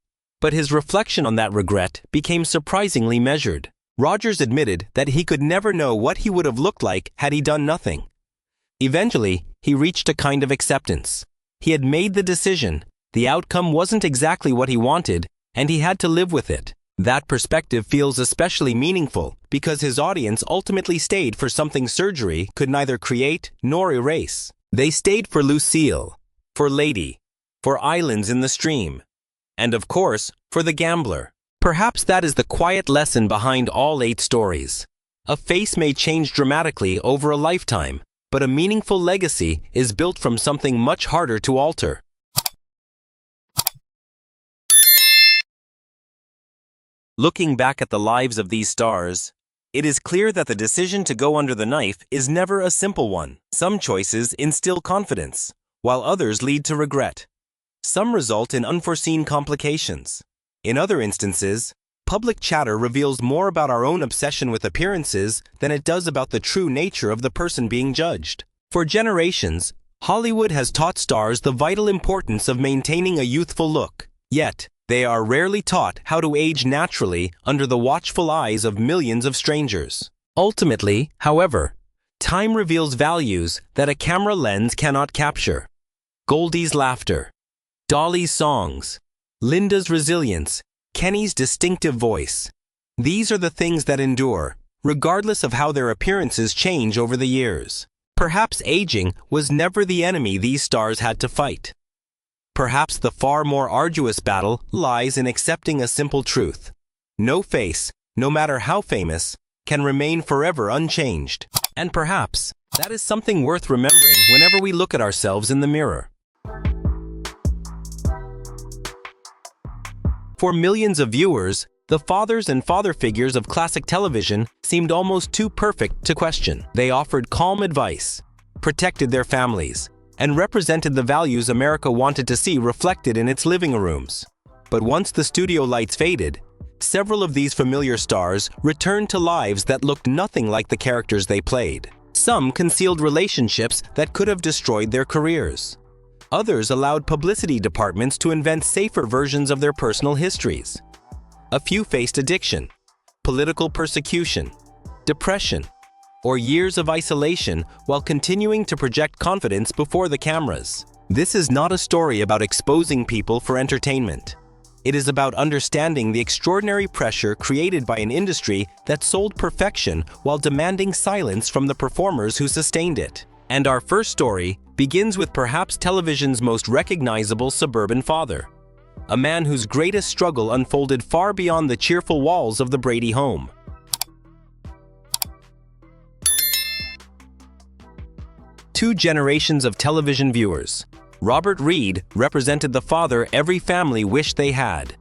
but his reflection on that regret became surprisingly measured. Rogers admitted that he could never know what he would have looked like had he done nothing. Eventually, he reached a kind of acceptance. He had made the decision, the outcome wasn't exactly what he wanted, and he had to live with it. That perspective feels especially meaningful because his audience ultimately stayed for something surgery could neither create nor erase. They stayed for Lucille, for Lady, for Islands in the Stream, and of course, for The Gambler. Perhaps that is the quiet lesson behind all 8 stories. A face may change dramatically over a lifetime, but a meaningful legacy is built from something much harder to alter. Looking back at the lives of these stars, it is clear that the decision to go under the knife is never a simple one. Some choices instill confidence, while others lead to regret. Some result in unforeseen complications. In other instances, public chatter reveals more about our own obsession with appearances than it does about the true nature of the person being judged. For generations, Hollywood has taught stars the vital importance of maintaining a youthful look. Yet, They are rarely taught how to age naturally under the watchful eyes of millions of strangers. Ultimately, however, time reveals values that a camera lens cannot capture. Goldie's laughter, Dolly's songs, Linda's resilience, Kenny's distinctive voice. These are the things that endure, regardless of how their appearances change over the years. Perhaps aging was never the enemy these stars had to fight. Perhaps the far more arduous battle lies in accepting a simple truth. No face, no matter how famous, can remain forever unchanged. And perhaps that is something worth remembering whenever we look at ourselves in the mirror. For millions of viewers, the fathers and father figures of classic television seemed almost too perfect to question. They offered calm advice, protected their families, and represented the values America wanted to see reflected in its living rooms. But once the studio lights faded, several of these familiar stars returned to lives that looked nothing like the characters they played. Some concealed relationships that could have destroyed their careers. Others allowed publicity departments to invent safer versions of their personal histories. A few faced addiction, political persecution, depression, or years of isolation while continuing to project confidence before the cameras. This is not a story about exposing people for entertainment. It is about understanding the extraordinary pressure created by an industry that sold perfection while demanding silence from the performers who sustained it. And our first story begins with perhaps television's most recognizable suburban father, a man whose greatest struggle unfolded far beyond the cheerful walls of the Brady home. Two generations of television viewers. Robert Reed represented the father every family wished they had.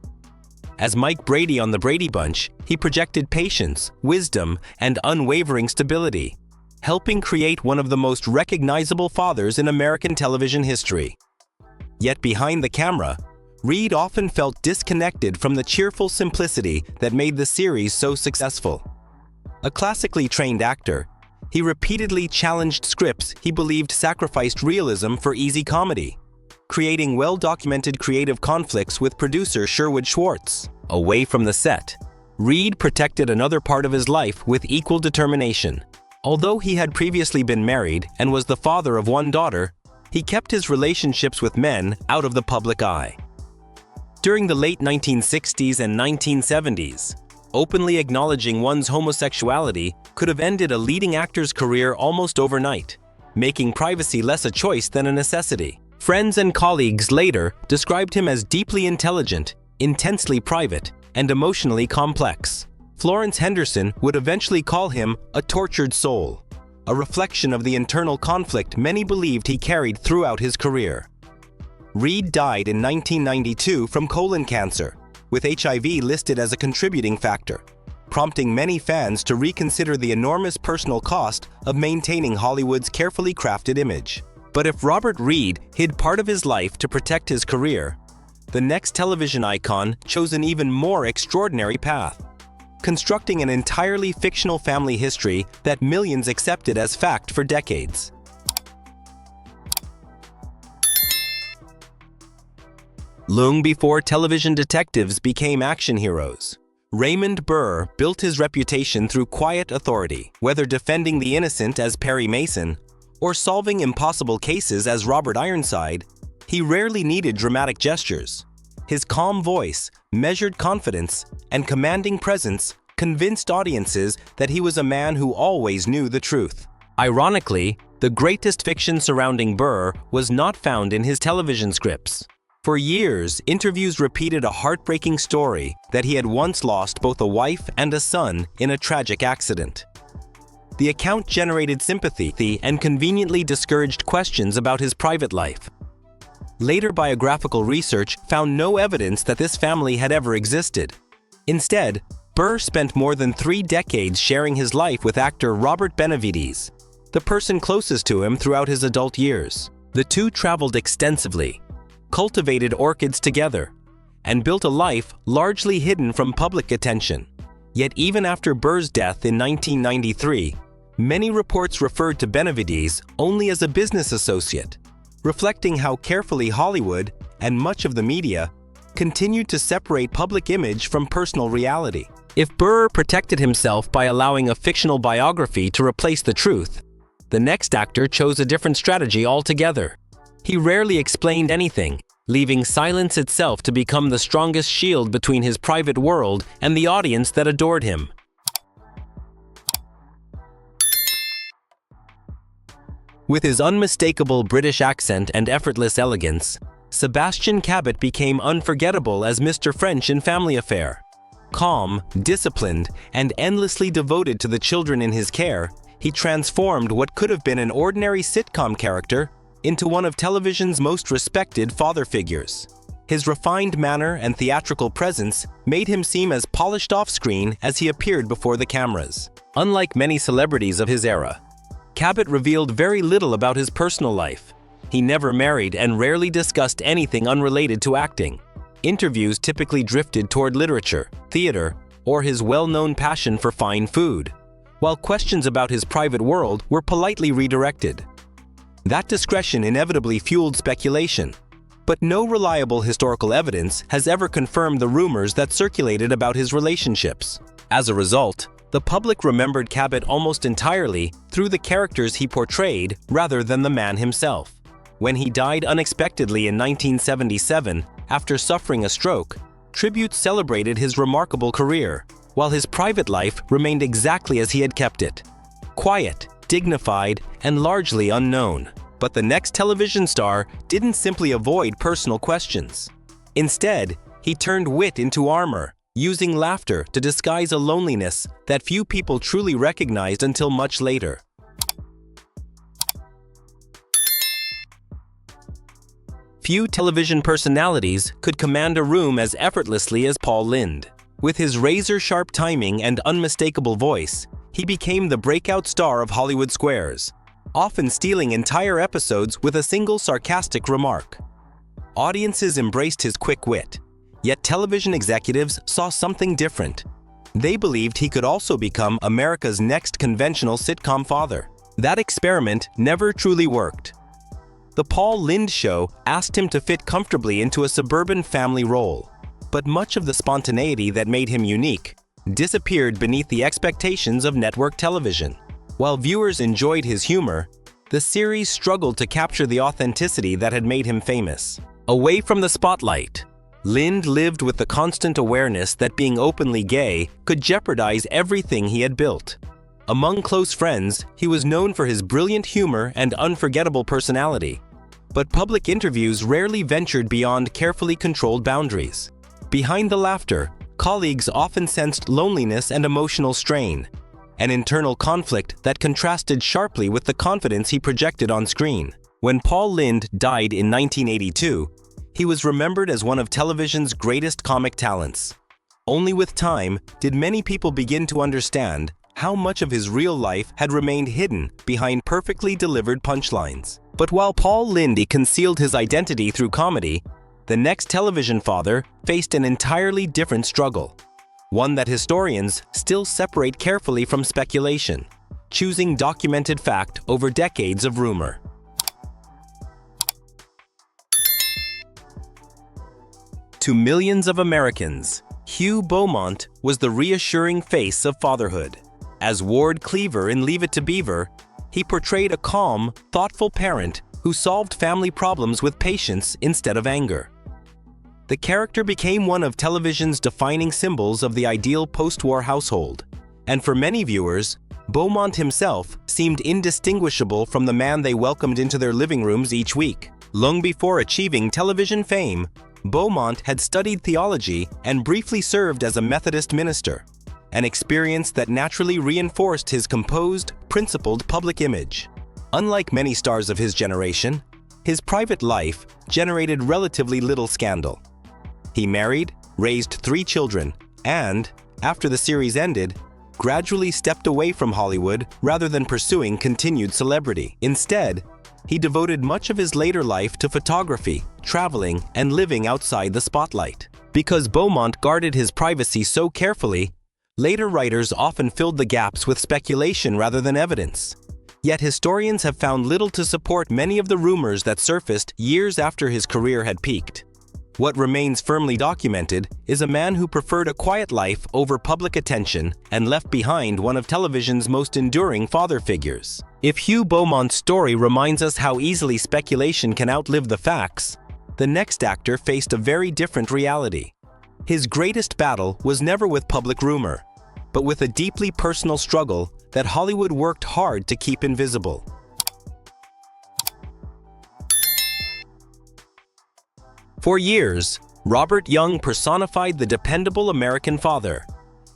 As Mike Brady on the Brady Bunch, he projected patience, wisdom, and unwavering stability, helping create one of the most recognizable fathers in American television history. Yet behind the camera, Reed often felt disconnected from the cheerful simplicity that made the series so successful. A classically trained actor, he repeatedly challenged scripts he believed sacrificed realism for easy comedy, creating well-documented creative conflicts with producer Sherwood Schwartz. Away from the set, Reed protected another part of his life with equal determination. Although he had previously been married and was the father of one daughter, he kept his relationships with men out of the public eye. During the late 1960s and 1970s, openly acknowledging one's homosexuality could have ended a leading actor's career almost overnight, making privacy less a choice than a necessity. Friends and colleagues later described him as deeply intelligent, intensely private, and emotionally complex. Florence Henderson would eventually call him a tortured soul, a reflection of the internal conflict many believed he carried throughout his career. Reed died in 1992 from colon cancer, with HIV listed as a contributing factor, prompting many fans to reconsider the enormous personal cost of maintaining Hollywood's carefully crafted image. But if Robert Reed hid part of his life to protect his career, the next television icon chose an even more extraordinary path, constructing an entirely fictional family history that millions accepted as fact for decades. Long before television detectives became action heroes, Raymond Burr built his reputation through quiet authority, whether defending the innocent as Perry Mason or solving impossible cases as Robert Ironside. He rarely needed dramatic gestures. His calm voice, measured confidence, and commanding presence convinced audiences that he was a man who always knew the truth. Ironically, the greatest fiction surrounding Burr was not found in his television scripts. For years, interviews repeated a heartbreaking story that he had once lost both a wife and a son in a tragic accident. The account generated sympathy and conveniently discouraged questions about his private life. Later biographical research found no evidence that this family had ever existed. Instead, Burr spent more than 3 decades sharing his life with actor Robert Benavides, the person closest to him throughout his adult years. The two traveled extensively, cultivated orchids together, and built a life largely hidden from public attention. Yet even after Burr's death in 1993, many reports referred to Benavides only as a business associate, reflecting how carefully Hollywood and much of the media continued to separate public image from personal reality. If Burr protected himself by allowing a fictional biography to replace the truth, the next actor chose a different strategy altogether. He rarely explained anything, leaving silence itself to become the strongest shield between his private world and the audience that adored him. With his unmistakable British accent and effortless elegance, Sebastian Cabot became unforgettable as Mr. French in Family Affair. Calm, disciplined, and endlessly devoted to the children in his care, he transformed what could have been an ordinary sitcom character into one of television's most respected father figures. His refined manner and theatrical presence made him seem as polished off-screen as he appeared before the cameras. Unlike many celebrities of his era, Cabot revealed very little about his personal life. He never married and rarely discussed anything unrelated to acting. Interviews typically drifted toward literature, theater, or his well-known passion for fine food, while questions about his private world were politely redirected. That discretion inevitably fueled speculation, but no reliable historical evidence has ever confirmed the rumors that circulated about his relationships. As a result, the public remembered Cabot almost entirely through the characters he portrayed rather than the man himself. When he died unexpectedly in 1977 after suffering a stroke, tributes celebrated his remarkable career, while his private life remained exactly as he had kept it: quiet, dignified, and largely unknown. But the next television star didn't simply avoid personal questions. Instead, he turned wit into armor, using laughter to disguise a loneliness that few people truly recognized until much later. Few television personalities could command a room as effortlessly as Paul Lynde. With his razor-sharp timing and unmistakable voice, he became the breakout star of Hollywood squares, often stealing entire episodes with a single sarcastic remark. Audiences embraced his quick wit, yet television executives saw something different. They believed he could also become America's next conventional sitcom father. That experiment never truly worked. The Paul Lynde Show asked him to fit comfortably into a suburban family role, but much of the spontaneity that made him unique disappeared beneath the expectations of network television. While viewers enjoyed his humor, the series struggled to capture the authenticity that had made him famous. Away from the spotlight, Lynde lived with the constant awareness that being openly gay could jeopardize everything he had built. Among close friends, he was known for his brilliant humor and unforgettable personality, but public interviews rarely ventured beyond carefully controlled boundaries. Behind the laughter, colleagues often sensed loneliness and emotional strain, an internal conflict that contrasted sharply with the confidence he projected on screen. When Paul Lynde died in 1982, he was remembered as one of television's greatest comic talents. Only with time did many people begin to understand how much of his real life had remained hidden behind perfectly delivered punchlines. But while Paul Lynde concealed his identity through comedy, the next television father faced an entirely different struggle, one that historians still separate carefully from speculation, choosing documented fact over decades of rumor. To millions of Americans, Hugh Beaumont was the reassuring face of fatherhood. As Ward Cleaver in Leave It to Beaver, he portrayed a calm, thoughtful parent who solved family problems with patience instead of anger. The character became one of television's defining symbols of the ideal post-war household, and for many viewers, Beaumont himself seemed indistinguishable from the man they welcomed into their living rooms each week. Long before achieving television fame, Beaumont had studied theology and briefly served as a Methodist minister, an experience that naturally reinforced his composed, principled public image. Unlike many stars of his generation, his private life generated relatively little scandal. He married, raised 3 children, and, after the series ended, gradually stepped away from Hollywood rather than pursuing continued celebrity. Instead, he devoted much of his later life to photography, traveling, and living outside the spotlight. Because Beaumont guarded his privacy so carefully, later writers often filled the gaps with speculation rather than evidence. Yet historians have found little to support many of the rumors that surfaced years after his career had peaked. What remains firmly documented is a man who preferred a quiet life over public attention and left behind one of television's most enduring father figures. If Hugh Beaumont's story reminds us how easily speculation can outlive the facts, the next actor faced a very different reality. His greatest battle was never with public rumor, but with a deeply personal struggle that Hollywood worked hard to keep invisible. For years, Robert Young personified the dependable American father.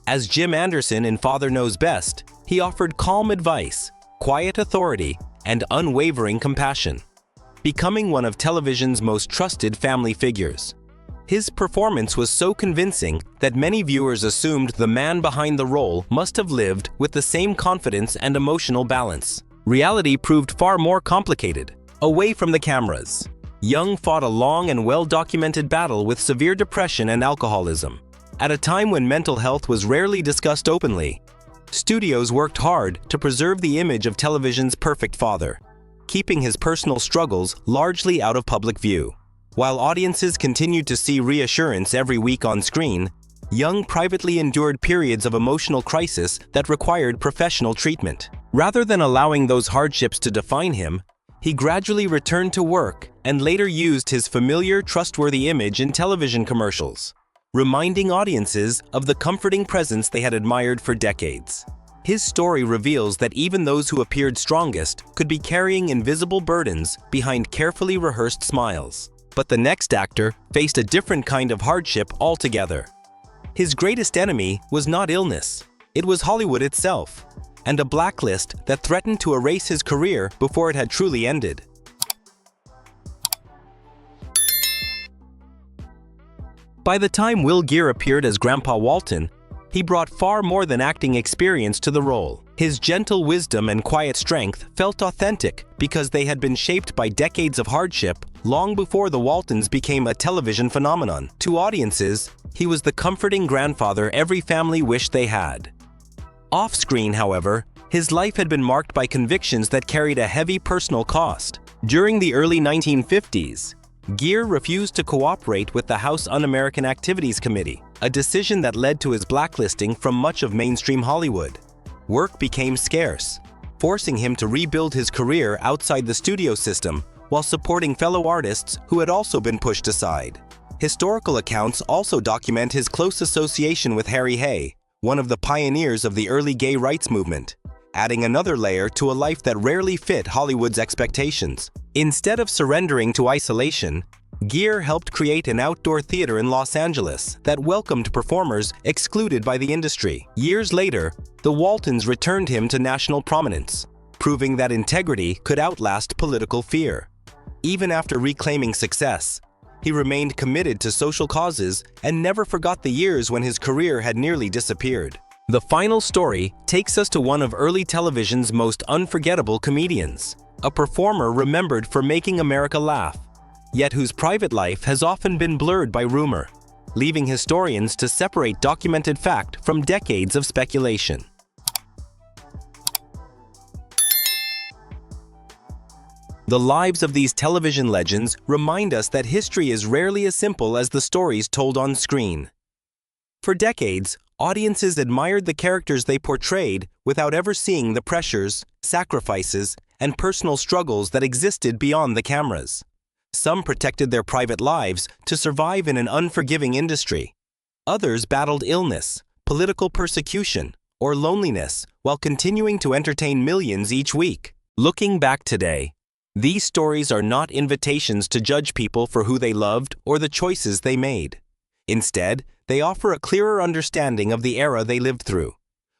As Jim Anderson in Father Knows Best, he offered calm advice, quiet authority, and unwavering compassion, becoming one of television's most trusted family figures. His performance was so convincing that many viewers assumed the man behind the role must have lived with the same confidence and emotional balance. Reality proved far more complicated. Away from the cameras, Young fought a long and well-documented battle with severe depression and alcoholism. At a time when mental health was rarely discussed openly, studios worked hard to preserve the image of television's perfect father, keeping his personal struggles largely out of public view. While audiences continued to see reassurance every week on screen, Young privately endured periods of emotional crisis that required professional treatment. Rather than allowing those hardships to define him, he gradually returned to work and later used his familiar, trustworthy image in television commercials, reminding audiences of the comforting presence they had admired for decades. His story reveals that even those who appeared strongest could be carrying invisible burdens behind carefully rehearsed smiles. But the next actor faced a different kind of hardship altogether. His greatest enemy was not illness, it was Hollywood itself, and a blacklist that threatened to erase his career before it had truly ended. By the time Will Geer appeared as Grandpa Walton, he brought far more than acting experience to the role. His gentle wisdom and quiet strength felt authentic because they had been shaped by decades of hardship long before the Waltons became a television phenomenon. To audiences, he was the comforting grandfather every family wished they had. Off-screen, however, his life had been marked by convictions that carried a heavy personal cost. During the early 1950s, Geer refused to cooperate with the House Un-American Activities Committee, a decision that led to his blacklisting from much of mainstream Hollywood. Work became scarce, forcing him to rebuild his career outside the studio system while supporting fellow artists who had also been pushed aside. Historical accounts also document his close association with Harry Hay, one of the pioneers of the early gay rights movement, adding another layer to a life that rarely fit Hollywood's expectations. Instead of surrendering to isolation, Geer helped create an outdoor theater in Los Angeles that welcomed performers excluded by the industry. Years later, the Waltons returned him to national prominence, proving that integrity could outlast political fear. Even after reclaiming success, he remained committed to social causes and never forgot the years when his career had nearly disappeared. The final story takes us to one of early television's most unforgettable comedians, a performer remembered for making America laugh, yet whose private life has often been blurred by rumor, leaving historians to separate documented fact from decades of speculation. The lives of these television legends remind us that history is rarely as simple as the stories told on screen. For decades, audiences admired the characters they portrayed without ever seeing the pressures, sacrifices, and personal struggles that existed beyond the cameras. Some protected their private lives to survive in an unforgiving industry. Others battled illness, political persecution, or loneliness while continuing to entertain millions each week. Looking back today, these stories are not invitations to judge people for who they loved or the choices they made. Instead, they offer a clearer understanding of the era they lived through,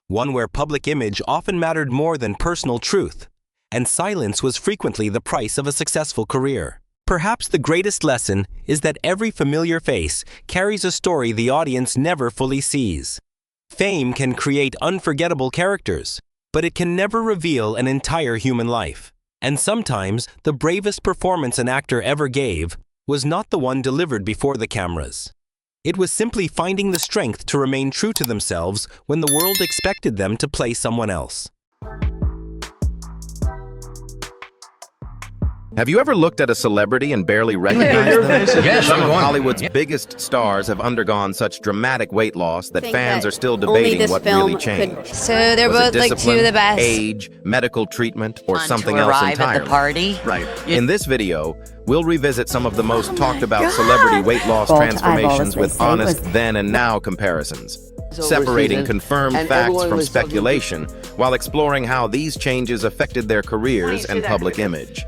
one where public image often mattered more than personal truth, and silence was frequently the price of a successful career. Perhaps the greatest lesson is that every familiar face carries a story the audience never fully sees. Fame can create unforgettable characters, but it can never reveal an entire human life. And sometimes, the bravest performance an actor ever gave was not the one delivered before the cameras. It was simply finding the strength to remain true to themselves when the world expected them to play someone else. Have you ever looked at a celebrity and barely recognized them? Yes, Some of Hollywood's biggest stars have undergone such dramatic weight loss that fans are still debating what really changed. So they're Was it both like two of the best. age, medical treatment, or Want something to else arrive entirely? at the party? Right. In this video, we'll revisit some of the most talked about celebrity weight loss transformations with honest then and now comparisons, separating confirmed facts from speculation while exploring how these changes affected their careers and public image.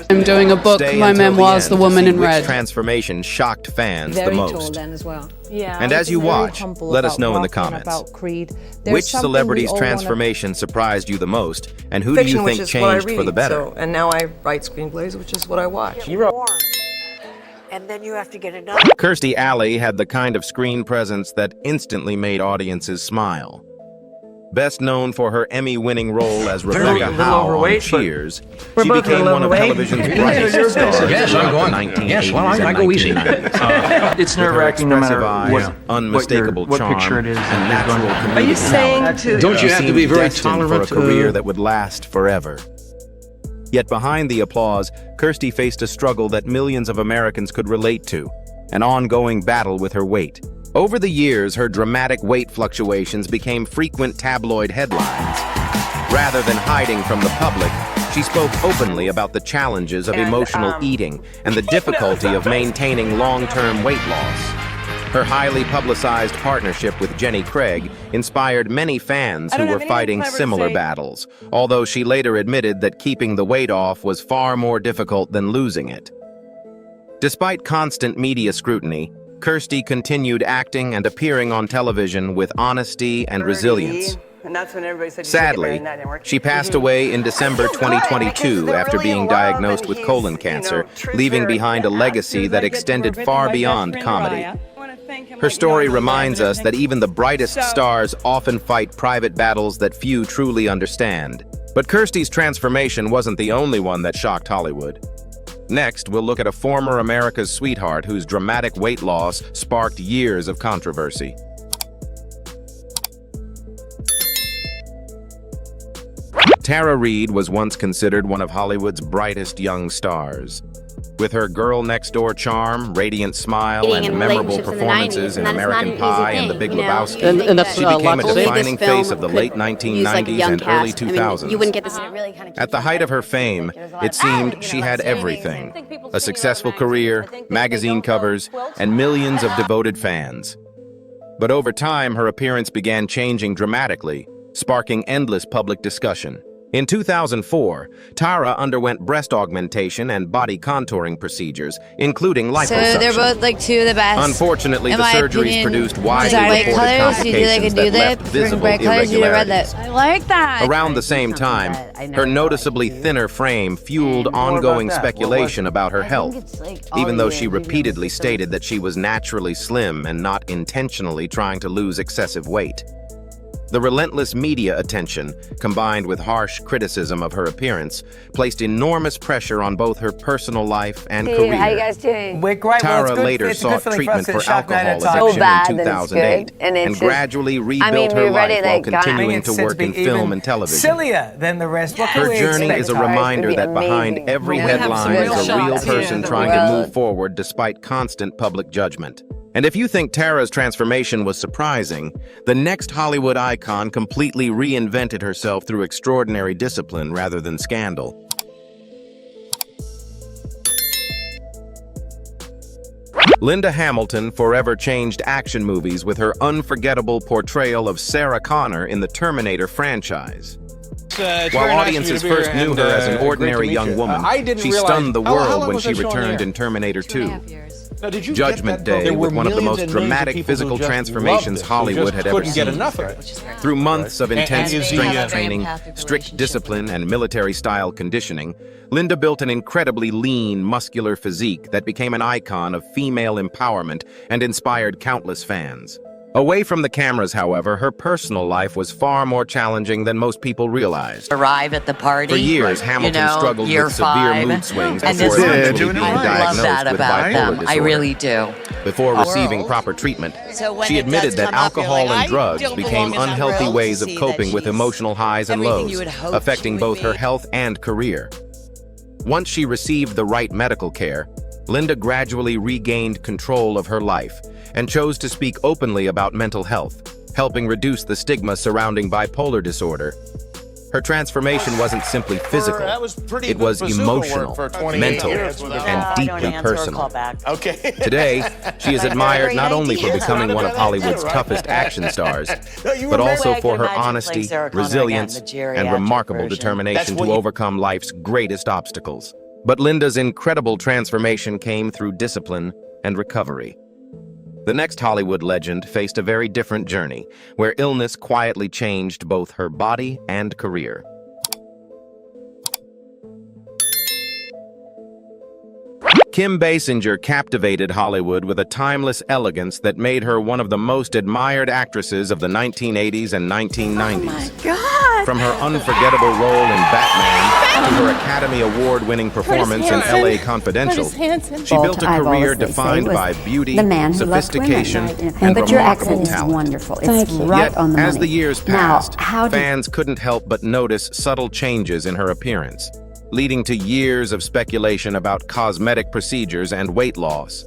I'm doing a book, Stay my until memoirs, The end to Woman see in which Red. transformation shocked fans the Very tall most. then as well. Yeah, And as you watch, let us know in the about comments. About Creed. There's Which something we celebrity's all wanna- transformation surprised you the most, and who do Fiction, you which think is what I changed for the read, better? so- and now I write screenplays, which is what I watch. And then you have to get another. Kirstie Alley had the kind of screen presence that instantly made audiences smile. Best known for her Emmy-winning role as Rebecca Howe on Cheers, she became one of television's brightest stars Yes, I'm throughout the going. 1980s Yes, well, I and go easy. 1990s. It's nerve-wracking no matter Expressive eyes, unmistakable what charm, picture it is. and natural comedic Are you saying talent. to... Don't you She have to seemed be very destined tolerant? for a career that would last forever. Yet behind the applause, Kirstie faced a struggle that millions of Americans could relate to, an ongoing battle with her weight. Over the years, her dramatic weight fluctuations became frequent tabloid headlines. Rather than hiding from the public, she spoke openly about the challenges of emotional eating and the difficulty of maintaining long-term weight loss. Her highly publicized partnership with Jenny Craig inspired many fans who were fighting similar battles, although she later admitted that keeping the weight off was far more difficult than losing it. Despite constant media scrutiny, Kirstie continued acting and appearing on television with honesty and resilience. And that's when everybody said, Sadly, she passed away in December 2022 after being diagnosed with colon cancer, leaving behind a legacy that extended far beyond comedy. Her story reminds us that even the brightest stars often fight private battles that few truly understand. But Kirstie's transformation wasn't the only one that shocked Hollywood. Next, we'll look at a former America's sweetheart whose dramatic weight loss sparked years of controversy. Tara Reid was once considered one of Hollywood's brightest young stars. With her girl-next-door charm, radiant smile, and memorable performances in American Pie and The Big Lebowski, And that's she a became a lot to say. defining face of the late 1990s and early 2000s. You wouldn't get this. At the height of her fame, it seemed she had everything: a successful career, magazine covers, and millions of devoted fans. But over time, her appearance began changing dramatically, sparking endless public discussion. In 2004, Tara underwent breast augmentation and body contouring procedures, including liposuction. So they're both like two of the best. Unfortunately, in the my surgeries opinion. produced widely Sorry, reported colors, you do like a complications that left dulip, visible bright colors, you do a red irregularities. lip. I like that. Around the same time, her noticeably thinner frame fueled ongoing speculation about her health, even though she repeatedly stated that she was naturally slim and not intentionally trying to lose excessive weight. The relentless media attention, combined with harsh criticism of her appearance, placed enormous pressure on both her personal life and career. How you guys doing? We're great. Tara later sought treatment for alcohol So addiction bad in that it's 2008 good, and it's and just- gradually rebuilt we her read life it while like God. continuing to work in film and television. Sillier than the rest. What can Her we journey expect? is a reminder that behind amazing. every We'll have headline some is real a real shots person here. trying to Well- move forward despite constant public judgment. And if you think Tara's transformation was surprising, the next Hollywood icon completely reinvented herself through extraordinary discipline rather than scandal. Linda Hamilton forever changed action movies with her unforgettable portrayal of Sarah Connor in the Terminator franchise. While audiences first knew her as an ordinary young woman, she stunned the world when she returned in Terminator 2. Judgment Day with one of the most dramatic physical transformations Hollywood had ever seen. Through months of intense strength training, strict discipline, and military-style conditioning, Linda built an incredibly lean, muscular physique that became an icon of female empowerment and inspired countless fans. Away from the cameras, however, her personal life was far more challenging than most people realized. Arrive at the party. For years, Hamilton struggled year with severe 5, mood swings and before this eventually being I love diagnosed that with about bipolar them. disorder. I really do. Before receiving proper treatment, she admitted that alcohol and drugs became unhealthy ways of coping with emotional highs and lows, affecting both her health and career. Once she received the right medical care, Linda gradually regained control of her life and chose to speak openly about mental health, helping reduce the stigma surrounding bipolar disorder. Her transformation wasn't simply physical, it was emotional, mental, and deeply personal. Today, she is admired not only for becoming one of Hollywood's toughest action stars, but also for her honesty, resilience, and remarkable determination to overcome life's greatest obstacles. But Linda's incredible transformation came through discipline and recovery. The next Hollywood legend faced a very different journey, where illness quietly changed both her body and career. Kim Basinger captivated Hollywood with a timeless elegance that made her one of the most admired actresses of the 1980s and 1990s. Oh my God! From her unforgettable role in Batman to her Academy Award-winning performance in LA Confidential, she built a career defined by beauty, sophistication, and remarkable talent. Wonderful. It's right Yet, on the as money. the years passed, Now, fans couldn't help but notice subtle changes in her appearance, leading to years of speculation about cosmetic procedures and weight loss.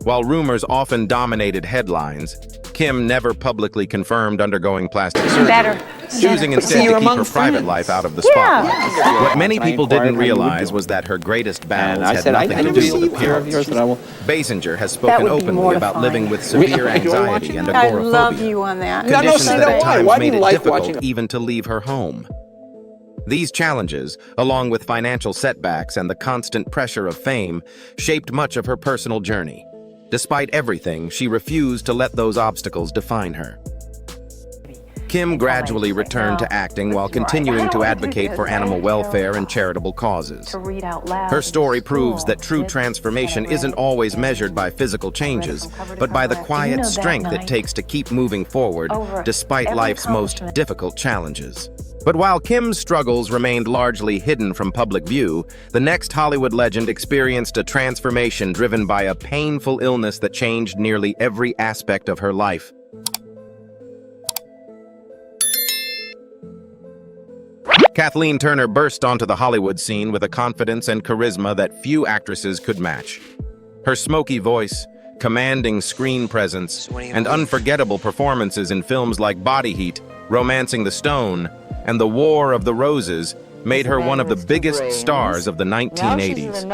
While rumors often dominated headlines, Kim never publicly confirmed undergoing plastic surgery, choosing instead to keep her private life out of the spotlight. What many people didn't realize was that her greatest battles had nothing to do with appearance. Basinger has spoken openly about living with severe anxiety and agoraphobia, I love you on that. conditions that at times made it difficult even to leave her home. These challenges, along with financial setbacks and the constant pressure of fame, shaped much of her personal journey. Despite everything, she refused to let those obstacles define her. Kim gradually returned to acting while continuing to advocate for animal welfare and charitable causes. Her story proves that true transformation isn't always measured by physical changes, but by the quiet strength it takes to keep moving forward despite life's most difficult challenges. But while Kim's struggles remained largely hidden from public view, the next Hollywood legend experienced a transformation driven by a painful illness that changed nearly every aspect of her life. Kathleen Turner burst onto the Hollywood scene with a confidence and charisma that few actresses could match. Her smoky voice, commanding screen presence, and unforgettable performances in films like Body Heat, Romancing the Stone, and The War of the Roses made her one of the biggest stars of the 1980s.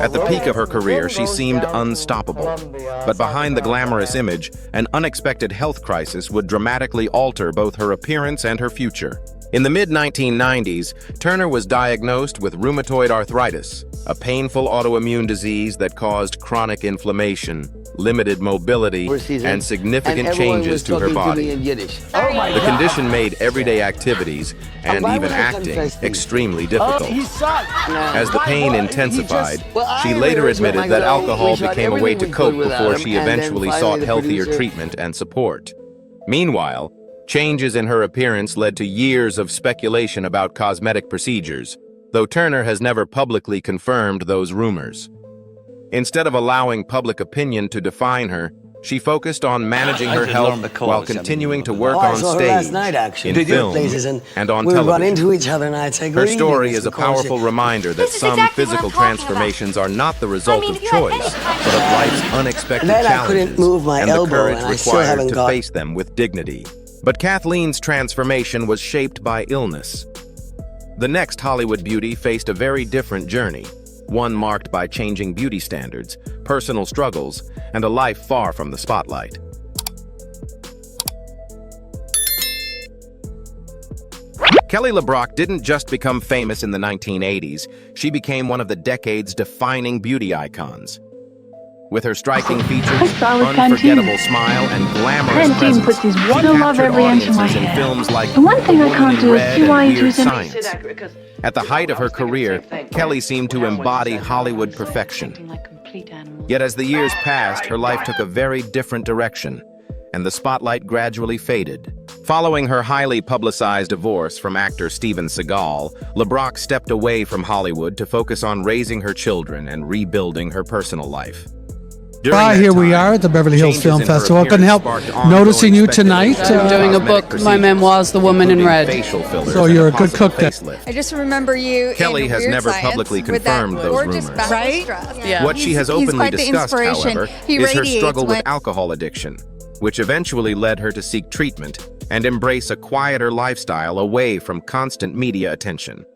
At the peak of her career, she seemed unstoppable. But behind the glamorous image, an unexpected health crisis would dramatically alter both her appearance and her future. In the mid-1990s, Turner was diagnosed with rheumatoid arthritis, a painful autoimmune disease that caused chronic inflammation, limited mobility, and significant changes to her body. The condition made everyday activities, and even acting, extremely difficult. As the pain intensified, she later admitted that alcohol became a way to cope before she eventually sought healthier treatment and support. Meanwhile, changes in her appearance led to years of speculation about cosmetic procedures, though Turner has never publicly confirmed those rumors. Instead of allowing public opinion to define her, she focused on managing her health while continuing to work on stage, in film, and on television. Her story is a powerful reminder that some physical transformations are not the result of choice, but of life's unexpected challenges and the courage required to face them with dignity. But Kathleen's transformation was shaped by illness. The next Hollywood beauty faced a very different journey, one marked by changing beauty standards, personal struggles, and a life far from the spotlight. Kelly LeBrock didn't just become famous in the 1980s, she became one of the decade's defining beauty icons. With her striking features, unforgettable smile, and glamorous presence, she captured audiences in films like The Woman in Red and Weird Science. At the height of her career, Kelly seemed to embody Hollywood perfection. Yet as the years passed, her life took a very different direction, and the spotlight gradually faded. Following her highly publicized divorce from actor Steven Seagal, LeBrock stepped away from Hollywood to focus on raising her children and rebuilding her personal life. During that Here we time, are at the Beverly Hills changes Film in her Festival. I couldn't help appearance sparked noticing you ongoing tonight. speculation I'm doing a about book, cosmetic my memoirs, The Woman in including Red. facial fillers So and you're a good possible cook then. facelift. I just remember you. Kelly in has Weird never Science publicly with that confirmed those gorgeous rumors. backwards Right? dress. Yeah. What she has He's openly quite the discussed, inspiration. however, He is her radiates struggle with when- alcohol addiction, which eventually led her to seek treatment and embrace a quieter lifestyle away from constant media attention.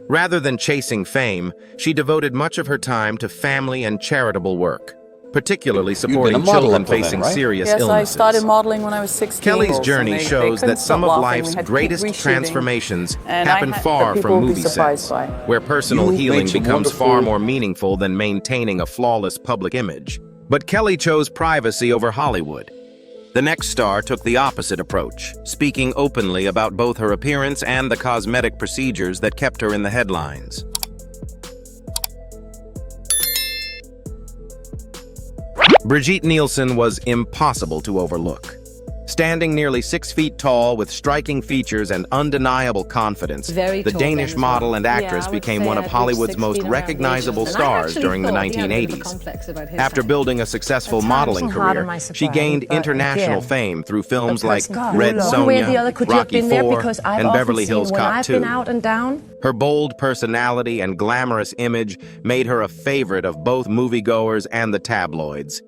Rather than chasing fame, she devoted much of her time to family and charitable work, particularly supporting children facing serious Yes, illnesses. I started modeling when I was 16. Kelly's journey They shows couldn't that some stop of laughing. life's We had to keep greatest reshooting. transformations And happen far people from will be movie surprised sets, by. where personal You healing made some becomes far wonderful- more meaningful than maintaining a flawless public image. But Kelly chose privacy over Hollywood. The next star took the opposite approach, speaking openly about both her appearance and the cosmetic procedures that kept her in the headlines. Brigitte Nielsen was impossible to overlook. Standing nearly 6 feet tall with striking features and undeniable confidence, the Danish model and actress became one of Hollywood's most recognizable stars during the 1980s. After building a successful modeling career, she gained international fame through films like Red Sonja, Rocky IV, and Beverly Hills Cop 2. Her bold personality and glamorous image made her a favorite of both moviegoers and the tabloids.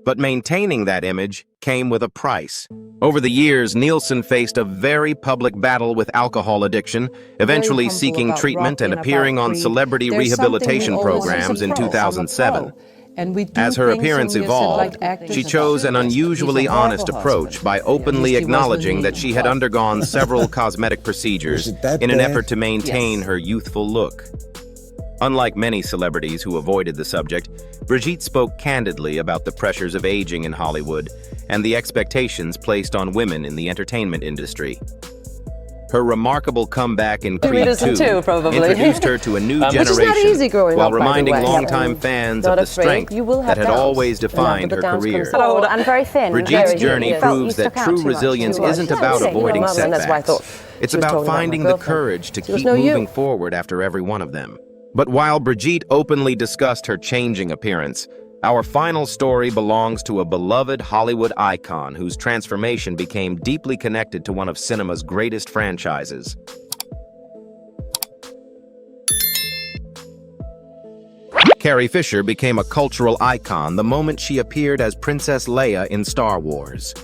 But maintaining that image came with a price. Over the years, Nielsen faced a very public battle with alcohol addiction, eventually seeking treatment and appearing on celebrity rehabilitation programs in 2007. As her appearance evolved, she chose an unusually honest approach by openly acknowledging that she had undergone several cosmetic procedures in an effort to maintain her youthful look. Unlike many celebrities who avoided the subject, Brigitte spoke candidly about the pressures of aging in Hollywood and the expectations placed on women in the entertainment industry. Her remarkable comeback in Creed 2 introduced her to a new generation while reminding longtime fans of the strength that had always defined her career. And very thin. Brigitte's journey proves that true resilience isn't about avoiding setbacks. It's about finding the courage to keep moving forward after every one of them. But while Brigitte openly discussed her changing appearance, our final story belongs to a beloved Hollywood icon whose transformation became deeply connected to one of cinema's greatest franchises. Carrie Fisher became a cultural icon the moment she appeared as Princess Leia in Star Wars.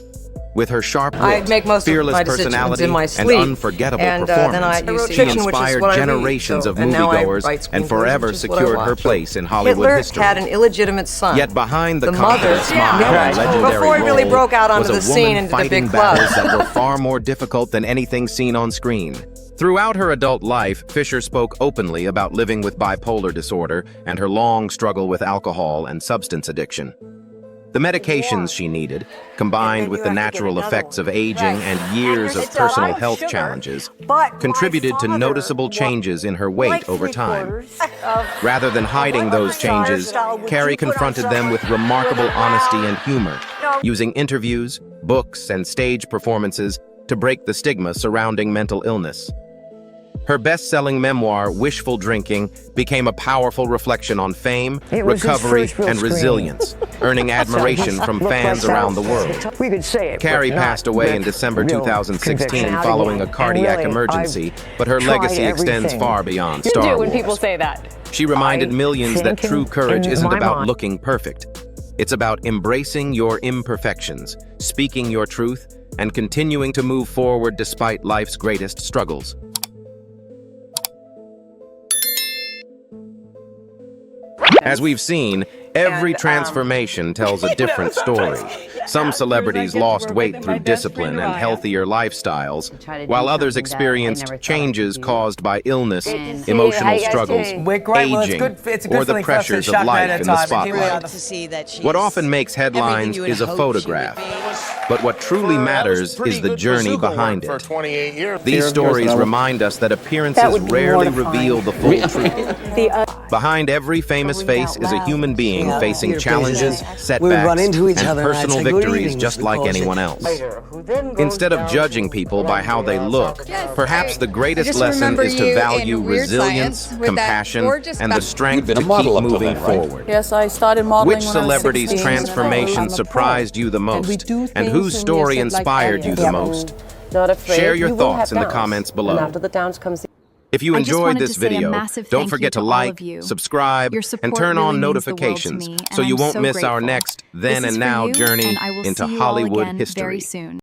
With her sharp wit, fearless personality, and unforgettable performance, she inspired generations of moviegoers and forever secured her place in Hollywood history. Hitler had an illegitimate son. Yet behind the confident smile and legendary before he really role broke out onto was the a scene woman into the fighting big club. battles that were far more difficult than anything seen on screen. Throughout her adult life, Fisher spoke openly about living with bipolar disorder and her long struggle with alcohol and substance addiction. The medications she needed, combined with the natural effects of aging and years of personal health challenges, contributed to noticeable changes in her weight over time. Rather than hiding those changes, Carrie confronted them with remarkable honesty and humor, using interviews, books, and stage performances to break the stigma surrounding mental illness. Her best-selling memoir, Wishful Drinking, became a powerful reflection on fame, recovery, and resilience, earning admiration from fans around the world. Carrie passed away in December 2016 following a cardiac emergency, but her legacy extends far beyond Star Wars. People say that. She reminded millions that true courage isn't about looking perfect. It's about embracing your imperfections, speaking your truth, and continuing to move forward despite life's greatest struggles. As we've seen, every transformation tells a different story. Some celebrities lost weight through discipline and healthier lifestyles, while others experienced changes caused by illness, emotional struggles, aging, or the pressures of life in the spotlight. What often makes headlines is a photograph. But what truly matters is the journey behind it. 28 years. These stories remind us that appearances rarely reveal the full truth. Behind every famous face is a human being facing challenges, setbacks, and personal victories just like anyone else. Instead of judging people by how they look, perhaps the greatest lesson is to value resilience, compassion, and the strength to keep moving forward. Yes, I started modeling Which when I was celebrity's 16. transformation surprised you the most, and whose story inspired you the most? Share your thoughts in the comments below. If you I just enjoyed wanted this to say a video, massive don't thank forget you to to all like, of you. subscribe, Your and support turn really on means the world to notifications me, and so you I'm won't so miss our grateful. next Then This and is for Now you, journey and I will into see you all Hollywood again history. very soon.